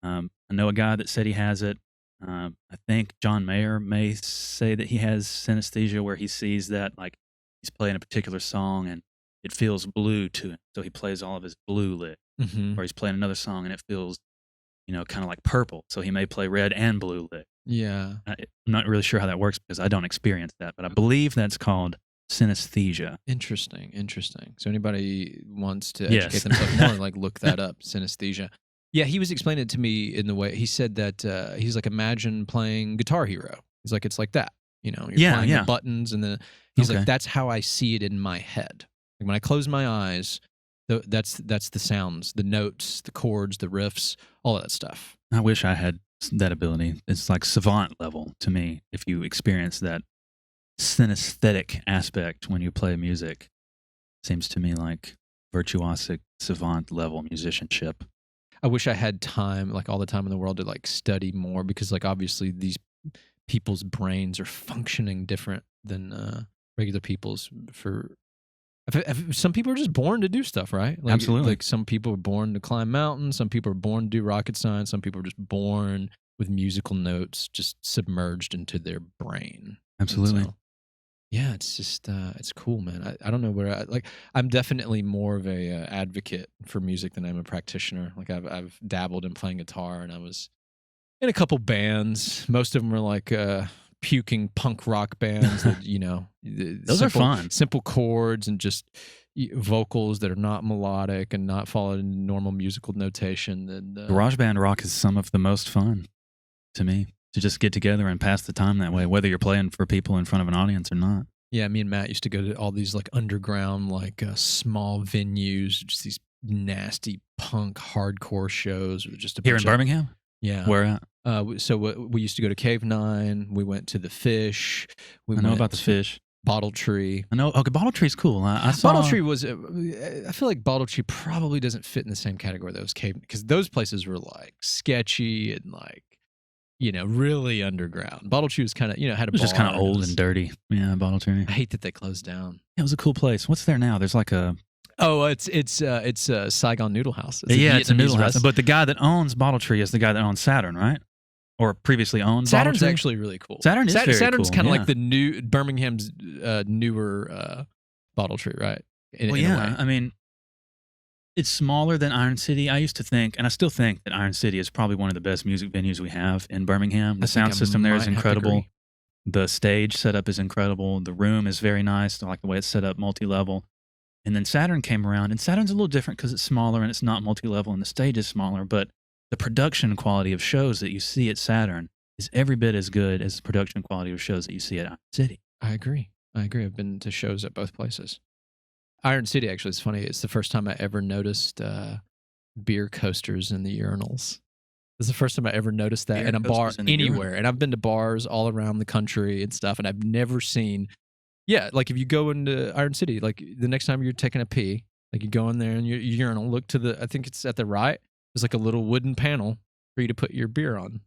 I know a guy that said he has it. I think John Mayer may say that he has synesthesia, where he sees that like he's playing a particular song and it feels blue to him, so he plays all of his blue lit. mm-hmm. Or he's playing another song and it feels, kind of like purple, so he may play red and blue lit. Yeah. I'm not really sure how that works because I don't experience that, but I believe that's called synesthesia. Interesting. So anybody wants to Yes. educate themselves more, like look that up, synesthesia. Yeah, he was explaining it to me in the way he said that he's like, imagine playing Guitar Hero. He's like, it's like that, you're playing the buttons, and then he's Okay. like, that's how I see it in my head. Like when I close my eyes, that's the sounds, the notes, the chords, the riffs, all of that stuff. I wish I had that ability. It's like savant level to me if you experience that synesthetic aspect when you play music. Seems to me like virtuosic savant level musicianship. I wish I had time, like all the time in the world, to like study more, because like obviously these people's brains are functioning different than regular people's. Some people are just born to do stuff, right? Like, Absolutely. Like some people are born to climb mountains. Some people are born to do rocket science. Some people are just born with musical notes just submerged into their brain. Absolutely. So, yeah, it's just it's cool, man. I don't know where I'm definitely more of a advocate for music than I'm a practitioner. Like I've dabbled in playing guitar, and I was in a couple bands. Most of them were like puking punk rock bands that Those are fun. Simple chords and just vocals that are not melodic and not following normal musical notation. And Garage band rock is some of the most fun to me, to just get together and pass the time that way, whether you're playing for people in front of an audience or not. Yeah, me and Matt used to go to all these like underground, like small venues, just these nasty punk hardcore shows with just a Here bunch in Birmingham? Yeah. Where at? So we used to go to Cave 9. We went to the Fish. I know about the Fish. Bottle Tree. I know. Okay, Bottle Tree's cool. I saw Bottle Tree was. I feel like Bottle Tree probably doesn't fit in the same category that was Cave, because those places were like sketchy and like, really underground. Bottle Tree was kind of, had a. It was just kind of old and dirty. Yeah, Bottle Tree. I hate that they closed down. Yeah, it was a cool place. What's there now? There's like a. Oh, it's a Saigon Noodle House. It's a noodle house. But the guy that owns Bottle Tree is the guy that owns Saturn, right? Or previously owned Saturn's Bottle Tree? actually really cool. Saturn's Saturn's kind of yeah. like the new Birmingham's newer Bottle Tree, right? In a way. I mean, it's smaller than Iron City. I used to think, and I still think, that Iron City is probably one of the best music venues we have in Birmingham. The sound system there is incredible. The stage setup is incredible. The room is very nice. I like the way it's set up, multi-level. And then Saturn came around, and Saturn's a little different because it's smaller and it's not multi-level, and the stage is smaller, but the production quality of shows that you see at Saturn is every bit as good as the production quality of shows that you see at Iron City. I agree. I've been to shows at both places. Iron City, actually, is funny. It's the first time I ever noticed beer coasters in the urinals. It's the first time I ever noticed that in a bar anywhere. And I've been to bars all around the country and stuff, and I've never seen... Yeah, like if you go into Iron City, like the next time you're taking a pee, like you go in there and your urinal, look to the... I think it's at the right. There's like a little wooden panel for you to put your beer on.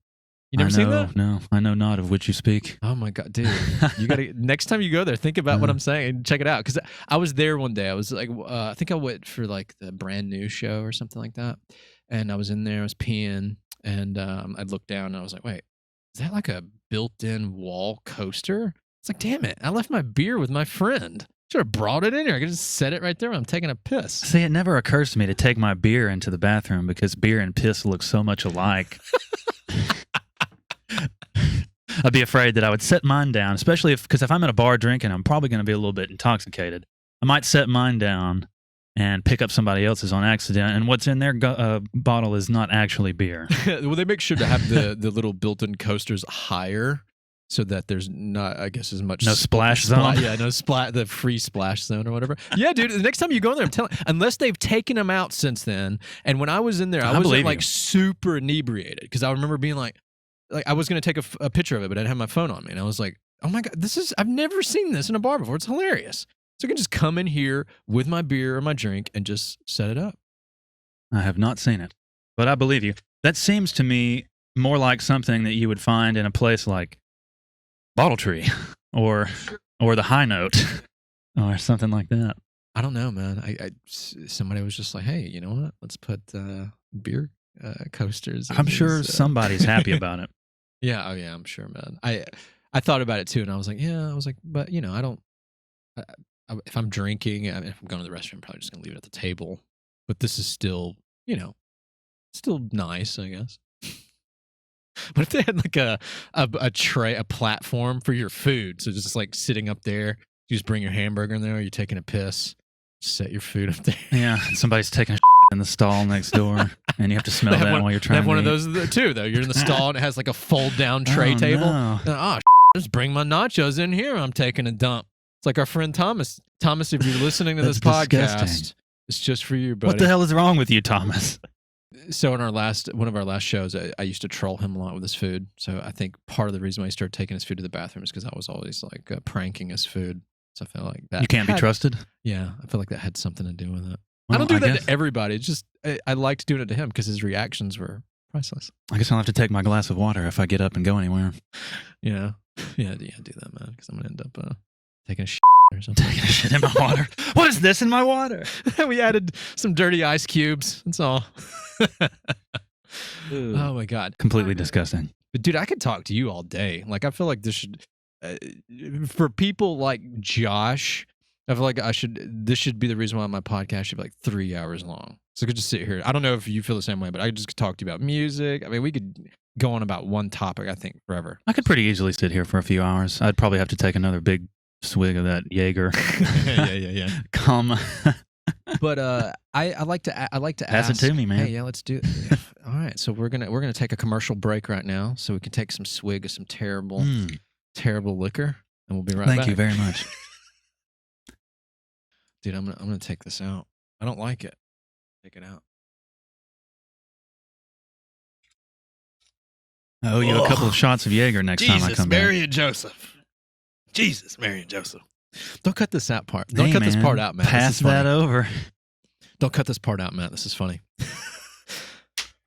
You never seen that? No, I know not of which you speak. Oh my God, dude! You gotta next time you go there, think about what I'm saying and check it out. Because I was there one day. I was like, I think I went for like the brand new show or something like that, and I was in there. I was peeing, and I looked down and I was like, wait, is that like a built-in wall coaster? It's like, damn it! I left my beer with my friend. Should have brought it in here. I could just set it right there when I'm taking a piss. See, it never occurs to me to take my beer into the bathroom because beer and piss look so much alike. I'd be afraid that I would set mine down, especially because if I'm at a bar drinking, I'm probably going to be a little bit intoxicated. I might set mine down and pick up somebody else's on accident, and what's in their bottle is not actually beer. Well, they make sure to have the little built-in coasters higher, so that there's not, I guess, as much... No splash zone? Yeah, no the free splash zone or whatever. Yeah, dude, the next time you go in there, I'm telling... Unless they've taken them out since then, and when I was in there, I wasn't like super inebriated, because I remember being like I was going to take a picture of it, but I didn't have my phone on me, and I was like, oh my God, I've never seen this in a bar before. It's hilarious. So I can just come in here with my beer or my drink and just set it up. I have not seen it, but I believe you. That seems to me more like something that you would find in a place like Bottle Tree or the High Note or something like that. I don't know, man. Somebody was just like, hey, you know what? Let's put beer coasters. I'm sure somebody's happy about it. Yeah. Oh yeah, I'm sure, man. I thought about it too, and I was like, but I don't. If I'm drinking, if I'm going to the restaurant, I'm probably just gonna leave it at the table. But this is still, still nice, I guess. What if they had like a tray, a platform for your food? So just like sitting up there, you just bring your hamburger in there, or you're taking a piss, set your food up there. Yeah, somebody's taking a in the stall next door, and you have to smell that while you're trying. They have one of those too, though. You're in the stall, and it has like a fold-down tray table. No. Just bring my nachos in here. I'm taking a dump. It's like our friend Thomas. Thomas, if you're listening to this podcast, it's just for you, buddy. What the hell is wrong with you, Thomas? So in one of our last shows, I used to troll him a lot with his food. So I think part of the reason why he started taking his food to the bathroom is because I was always like pranking his food. So I feel like that. You can't be trusted? Yeah, I feel like that had something to do with it. Well, I don't do that to everybody. It's just I liked doing it to him because his reactions were priceless. I guess I'll have to take my glass of water if I get up and go anywhere. Yeah, do that, man, because I'm gonna end up taking a shit or something. Taking a shit in my water. What is this in my water? We added some dirty ice cubes. That's all. Oh my God, completely disgusting. But dude, I could talk to you all day. Like I feel like this should, for people like Josh. I feel like this should be the reason why my podcast should be like 3 hours long. So I could just sit here. I don't know if you feel the same way, but I just could talk to you about music. I mean, we could go on about one topic, I think, forever. I could pretty easily sit here for a few hours. I'd probably have to take another big swig of that Jaeger. Yeah. Come. But I like to ask. Pass it to me, man. Hey, yeah, let's do it. All right, so we're gonna take a commercial break right now, so we can take some swig of some terrible liquor, and we'll be right back. Thank you very much. Dude, I'm gonna take this out. I don't like it. Take it out. I owe you a couple of shots of Jaeger next time I come Mary back. and Joseph. Jesus, Mary and Joseph. Don't cut this out part. Don't Hey, cut this man, part out, Matt. Pass This is funny. that over. Don't cut this part out, Matt. This is funny.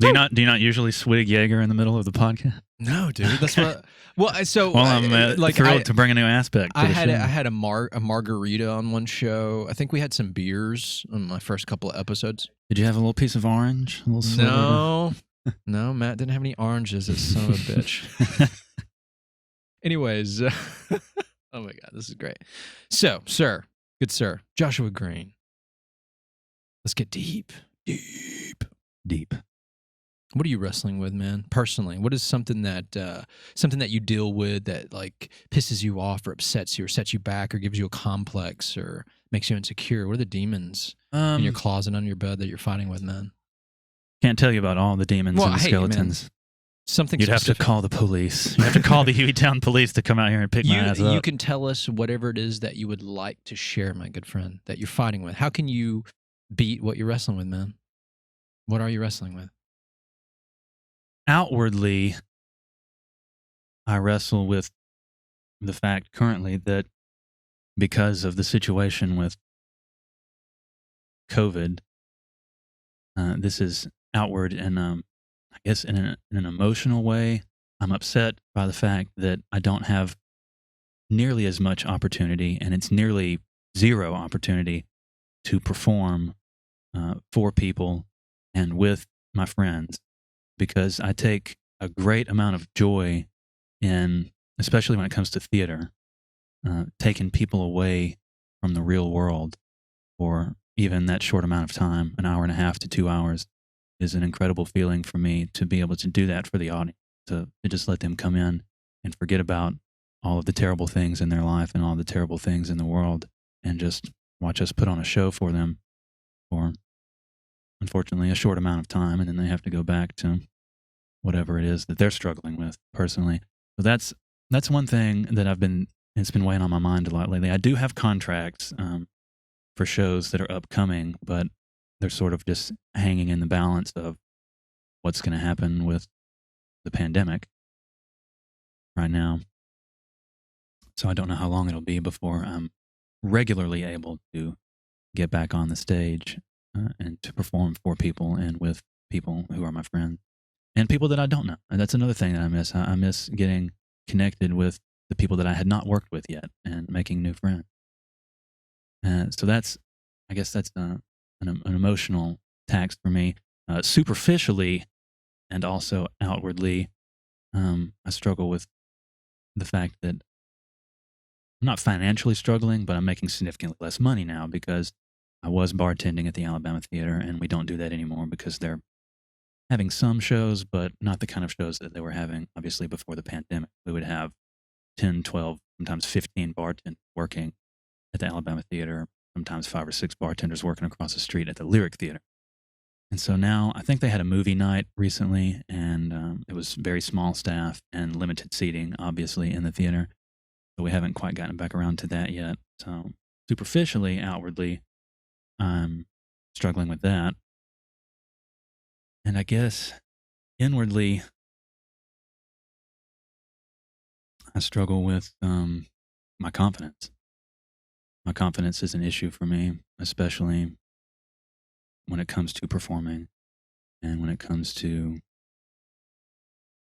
Do you not usually swig Jaeger in the middle of the podcast? No, dude. That's what. Well, so Well, I'm thrilled to bring a new aspect to I the had show. I had a margarita on one show. I think we had some beers on my first couple of episodes. Did you have a little piece of orange? A little sliver? No, Matt didn't have any oranges. That son of a bitch. Anyways, oh my God, this is great. So, good sir, Joshua Green. Let's get deep. What are you wrestling with, man? Personally, what is something that you deal with that like pisses you off or upsets you or sets you back or gives you a complex or makes you insecure? What are the demons in your closet under your bed that you're fighting with, man? Can't tell you about all the demons and the hey, skeletons. Man, something You'd specific. have to call the police. You have to call the Hueytown police to come out here and pick my ass up. You can tell us whatever it is that you would like to share, my good friend, that you're fighting with. How can you beat what you're wrestling with, man? What are you wrestling with? Outwardly, I wrestle with the fact currently that because of the situation with COVID, this is outward and I guess in an emotional way. I'm upset by the fact that I don't have nearly as much opportunity, and it's nearly zero opportunity to perform for people and with my friends, because I take a great amount of joy in, especially when it comes to theater, taking people away from the real world for even that short amount of time, an hour and a half to 2 hours, is an incredible feeling for me to be able to do that for the audience, to just let them come in and forget about all of the terrible things in their life and all the terrible things in the world and just watch us put on a show for them for, unfortunately, a short amount of time, and then they have to go back to whatever it is that they're struggling with personally. So that's one thing that it's been weighing on my mind a lot lately. I do have contracts for shows that are upcoming, but they're sort of just hanging in the balance of what's going to happen with the pandemic right now. So I don't know how long it'll be before I'm regularly able to get back on the stage and to perform for people and with people who are my friends and people that I don't know. And that's another thing that I miss. I miss getting connected with the people that I had not worked with yet and making new friends. So I guess that's an emotional tax for me. Superficially and also outwardly, I struggle with the fact that I'm not financially struggling, but I'm making significantly less money now because I was bartending at the Alabama Theater, and we don't do that anymore because they're having some shows, but not the kind of shows that they were having, obviously, before the pandemic. We would have 10, 12, sometimes 15 bartenders working at the Alabama Theater, sometimes 5 or 6 bartenders working across the street at the Lyric Theater. And so now I think they had a movie night recently, and it was very small staff and limited seating, obviously, in the theater. So we haven't quite gotten back around to that yet. So superficially, outwardly, I'm struggling with that. And I guess inwardly, I struggle with my confidence. My confidence is an issue for me, especially when it comes to performing and when it comes to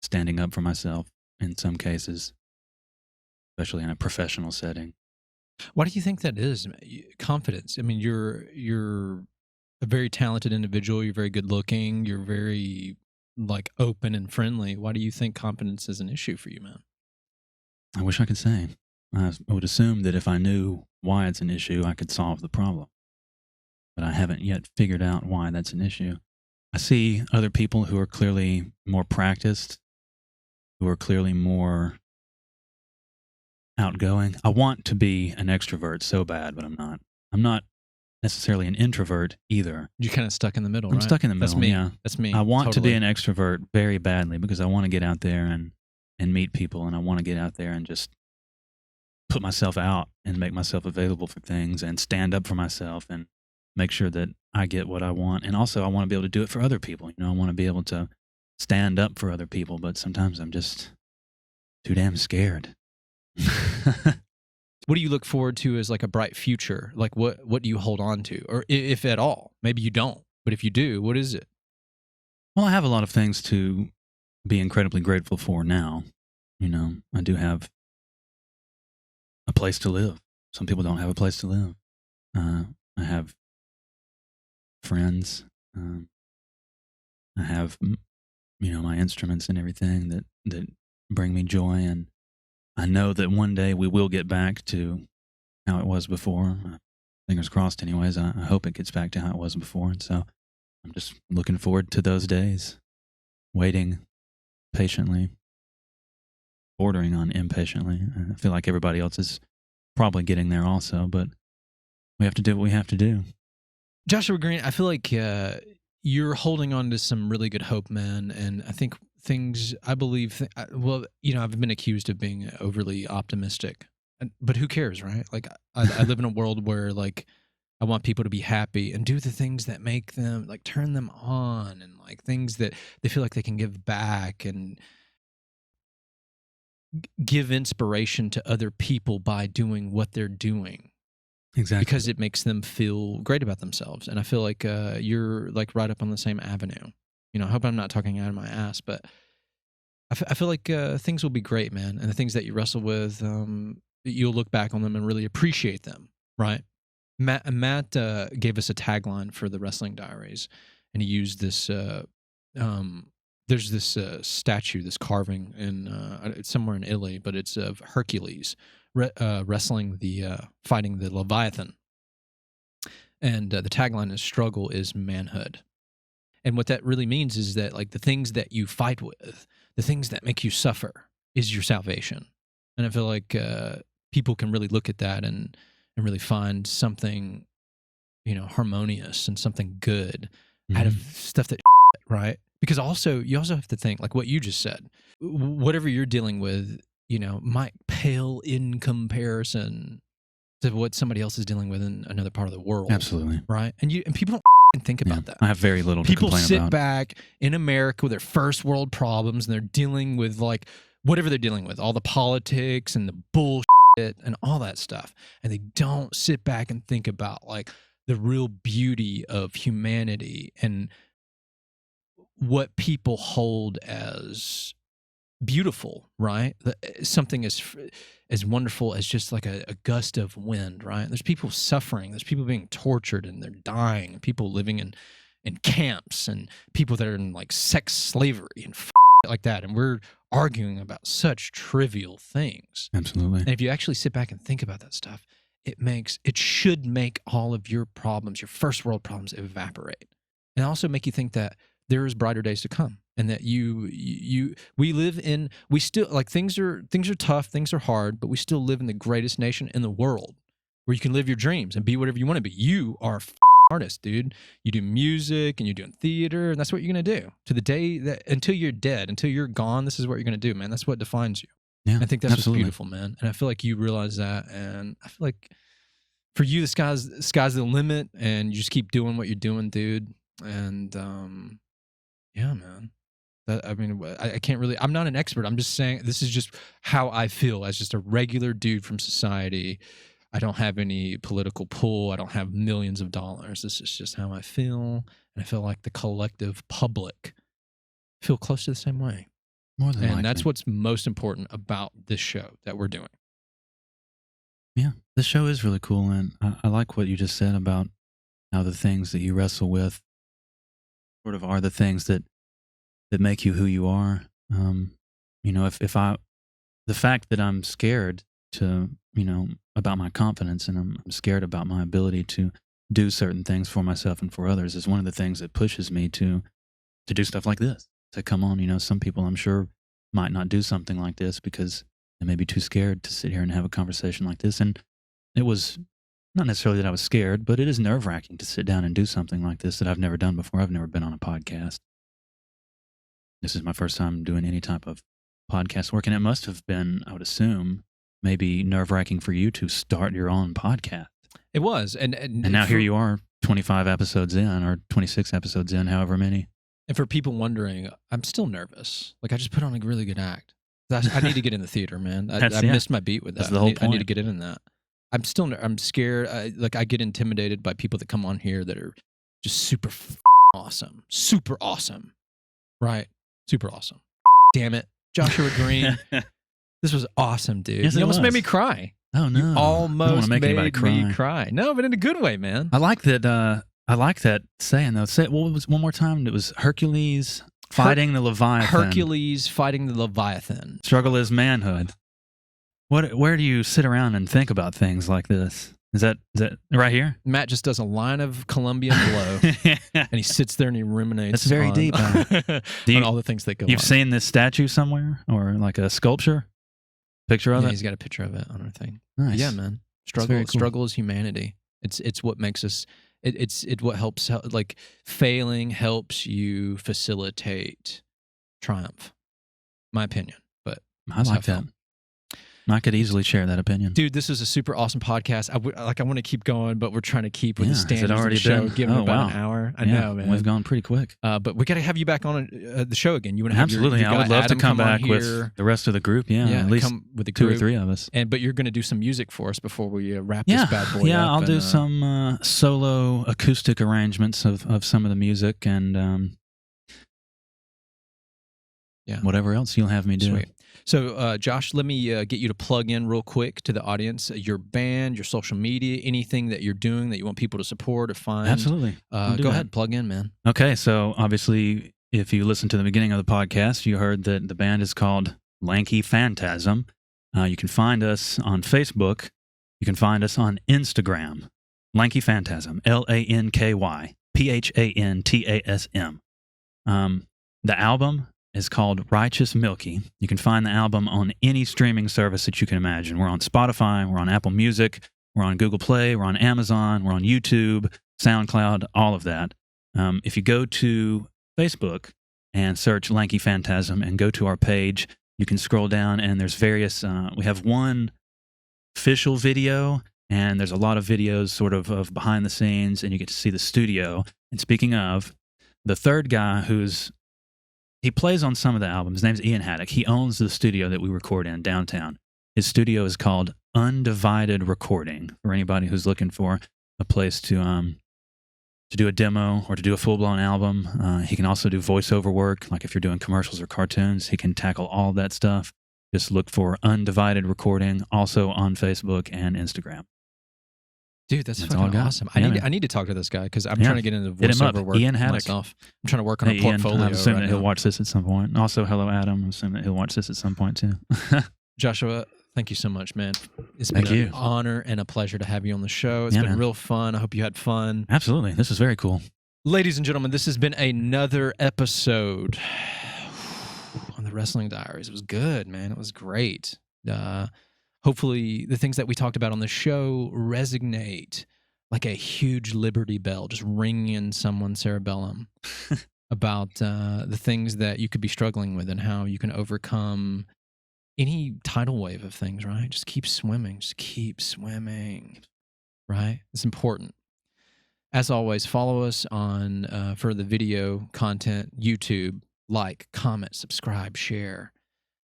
standing up for myself in some cases, especially in a professional setting. Why do you think that is? Confidence. I mean, you're a very talented individual. You're very good looking. You're very like open and friendly. Why do you think confidence is an issue for you, man? I wish I could say. I would assume that if I knew why it's an issue, I could solve the problem. But I haven't yet figured out why that's an issue. I see other people who are clearly more practiced, who are clearly more outgoing. I want to be an extrovert so bad, but I'm not. I'm not necessarily an introvert either. You're kind of stuck in the middle, I'm right? stuck in the middle, That's me. yeah. That's me. I want to be Totally. an extrovert very badly because I want to get out there and meet people, and I want to get out there and just put myself out and make myself available for things and stand up for myself and make sure that I get what I want. And also I want to be able to do it for other people. You know, I want to be able to stand up for other people, but sometimes I'm just too damn scared. What do you look forward to as like a bright future? Like what do you hold on to? Or if at all? Maybe you don't, but if you do, what is it? Well, I have a lot of things to be incredibly grateful for now. You know, I do have a place to live. Some people don't have a place to live. I have friends. I have, you know, my instruments and everything that bring me joy. And I know that one day we will get back to how it was before. Fingers crossed anyways. I hope it gets back to how it was before. And so I'm just looking forward to those days, waiting patiently, bordering on impatiently. I feel like everybody else is probably getting there also, but we have to do what we have to do. Joshua Green, I feel like you're holding on to some really good hope, man. And I think well, you know, I've been accused of being overly optimistic, but who cares, right? Like I live in a world where like I want people to be happy and do the things that make them like turn them on, and like things that they feel like they can give back and give inspiration to other people by doing what they're doing. Exactly. Because it makes them feel great about themselves. And I feel like you're like right up on the same avenue. You know, I hope I'm not talking out of my ass, but I feel like things will be great, man. And the things that you wrestle with, you'll look back on them and really appreciate them, right? Matt gave us a tagline for the Wrestling Diaries, and he used this. There's this statue, this carving in it's somewhere in Italy, but it's of Hercules wrestling fighting the Leviathan, and the tagline is "Struggle is manhood." And what that really means is that like the things that you fight with, the things that make you suffer, is your salvation. And I feel like people can really look at that and really find something, you know, harmonious and something good out of stuff that, right? Because you also have to think like what you just said. Whatever you're dealing with, you know, might pale in comparison to what somebody else is dealing with in another part of the world. Absolutely. Right? And people don't think about that. I have very little to complain about. People sit back in America with their first world problems, and they're dealing with like whatever they're dealing with, all the politics and the bullshit and all that stuff. And they don't sit back and think about like the real beauty of humanity and what people hold as beautiful, right? Something as wonderful as just like a gust of wind, right? There's people suffering, there's people being tortured and they're dying, and people living in camps, and people that are in like sex slavery and like that. And we're arguing about such trivial things. Absolutely. And if you actually sit back and think about that stuff, it should make all of your problems, your first world problems, evaporate. And also make you think that there is brighter days to come, and that we still like things are tough, things are hard, but we still live in the greatest nation in the world where you can live your dreams and be whatever you want to be. You are artist, dude. You do music and you're doing theater, and that's what you're going to do to the day that until you're dead, until you're gone. This is what you're going to do, man. That's what defines you. Yeah, and I think that's absolutely. what's beautiful, man. And I feel like you realize that, and I feel like for you, the sky's the limit, and you just keep doing what you're doing, dude. And yeah, man. I mean, I can't really. I'm not an expert. I'm just saying this is just how I feel as just a regular dude from society. I don't have any political pull. I don't have millions of dollars. This is just how I feel, and I feel like the collective public feel close to the same way. More than likely. And that's what's most important about this show that we're doing. Yeah, this show is really cool, and I like what you just said about how the things that you wrestle with sort of are the things that make you who you are. You know, the fact that I'm scared to, you know, about my confidence, and I'm scared about my ability to do certain things for myself and for others, is one of the things that pushes me to do stuff like this. To come on, you know, some people I'm sure might not do something like this because they may be too scared to sit here and have a conversation like this. And it was not necessarily that I was scared, but it is nerve-wracking to sit down and do something like this that I've never done before. I've never been on a podcast. This is my first time doing any type of podcast work, and it must have been, I would assume, maybe nerve-wracking for you to start your own podcast. It was. And now here you are, 25 episodes in, or 26 episodes in, however many. And for people wondering, I'm still nervous. Like, I just put on a really good act. I need to get in the theater, man. I missed my beat with that. That's the whole I need to point. get in that. I'm scared. I get intimidated by people that come on here that are just super awesome. Super awesome. Right? Super awesome. Damn it. Joshua Green. This was awesome, dude. Yes, You it almost made was. me cry. Oh no! You I don't almost want to make made anybody me cry. No, but in a good way, man. I like that. I like that saying though. Say it. What was one more time? It was Hercules fighting the Leviathan. Hercules fighting the Leviathan. Struggle is manhood. Where do you sit around and think about things like this? Is that right here? Matt just does a line of Colombian blow, and he sits there and he ruminates. That's very on, deep, man. on all the things that go on. You've seen this statue somewhere, or like a sculpture? Picture of Yeah, it? he's got a picture of it on our thing. Nice. Yeah, man. very cool. Struggle is humanity. It's what makes us. It's what helps. Like failing helps you facilitate triumph. My opinion, but I that's how like that. feel. I could easily share that opinion. Dude, this is a super awesome podcast. I want to keep going, but we're trying to keep with the Has it standards of the already show. been? Give it Oh, about wow. an hour. I Yeah, know, man. We've gone pretty quick. But we got to have you back on the show again. You want to have Absolutely. Your I would love Adam to come on back here. with the rest of the group. Yeah, Yeah, at least come with the 2 or group. 3 of us. But you're going to do some music for us before we wrap Yeah, this bad boy up. I'll do and, some solo acoustic arrangements of some of the music and Yeah. whatever else you'll have me do. Sweet. So, Josh, let me get you to plug in real quick to the audience, your band, your social media, anything that you're doing that you want people to support or find. Absolutely. I'll do Go that. ahead, plug in, man. Okay, so obviously, if you listened to the beginning of the podcast, you heard that the band is called Lanky Phantasm. You can find us on Facebook. You can find us on Instagram. Lanky Phantasm, LANKY PHANTASM. The album is called Righteous Milky. You can find the album on any streaming service that you can imagine. We're on Spotify, we're on Apple Music, we're on Google Play, we're on Amazon, we're on YouTube, SoundCloud, all of that. If you go to Facebook and search Lanky Phantasm and go to our page, you can scroll down and there's various, we have one official video and there's a lot of videos sort of behind the scenes and you get to see the studio. And speaking of, the third guy he plays on some of the albums. His name's Ian Haddock. He owns the studio that we record in downtown. His studio is called Undivided Recording for anybody who's looking for a place to do a demo or to do a full-blown album. He can also do voiceover work, like if you're doing commercials or cartoons. He can tackle all of that stuff. Just look for Undivided Recording, also on Facebook and Instagram. Dude, that's That's all I fucking got. awesome. Yeah, I need to talk to this guy because I'm Yeah. trying to get into Hit him up. voiceover work Ian Haddock. myself. I'm trying to work on Hey, a Ian, portfolio. I'm assuming right that he'll now. watch this at some point. Also, hello, Adam. I'm assuming that he'll watch this at some point, too. Joshua, thank you so much, man. It's Thank been you. an honor and a pleasure to have you on the show. It's Yeah, been man. real fun. I hope you had fun. Absolutely. This is very cool. Ladies and gentlemen, this has been another episode on the Wrestling Diaries. It was good, man. It was great. Hopefully, the things that we talked about on the show resonate like a huge Liberty Bell, just ringing in someone's cerebellum about the things that you could be struggling with and how you can overcome any tidal wave of things, right? Just keep swimming. Just keep swimming, right? It's important. As always, follow us on for the video content, YouTube, like, comment, subscribe, share,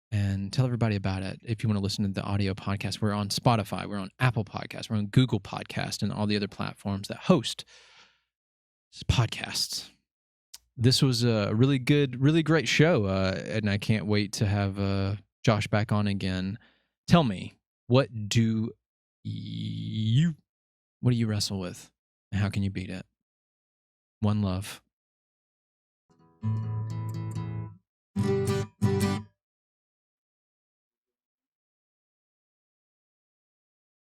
and tell everybody about it. If you want to listen to the audio podcast, we're on Spotify, we're on Apple Podcasts, we're on Google Podcasts, and all the other platforms that host podcasts. This was a really good, really great show, and I can't wait to have Josh back on again. Tell me, what do you wrestle with? And how can you beat it? One love.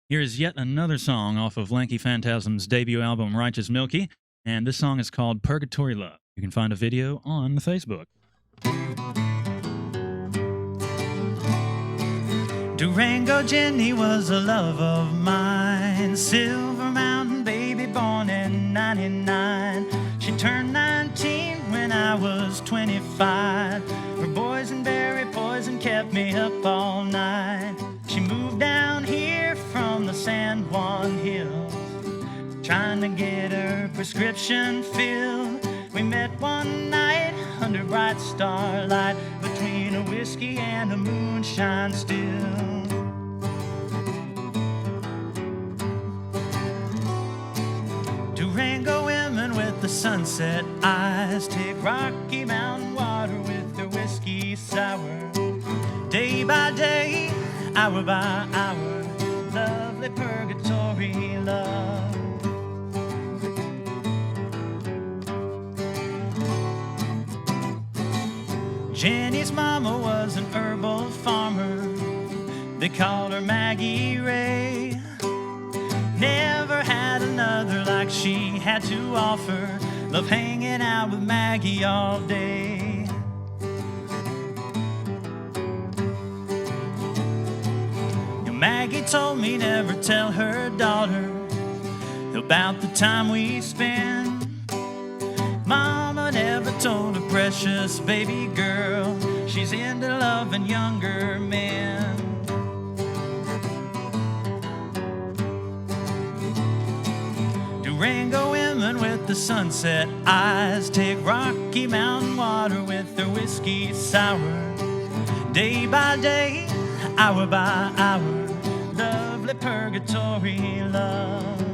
Here is yet another song off of Lanky Phantasm's debut album, Righteous Milky, and this song is called Purgatory Love. You can find a video on the Facebook. Durango Jenny was a love of mine. Silver Mountain baby born in 99. She turned 19 when I was 25. Her boysenberry poison kept me up all night. She moved down here from the San Juan Hills, trying to get her prescription filled. We met one night under bright starlight, between a whiskey and a moonshine still. Durango women with the sunset eyes take Rocky Mountain water with their whiskey sour. Day by day, hour by hour, lovely purgatory love. Jenny's mama was an herbal farmer. They called her Maggie Ray. Never had another like she had to offer. Love hanging out with Maggie all day. Maggie told me never tell her daughter about the time we spend. Mama never told her precious baby girl she's into loving younger men. Durango women with the sunset eyes take Rocky Mountain water with their whiskey sour. Day by day, hour by hour, lovely purgatory love.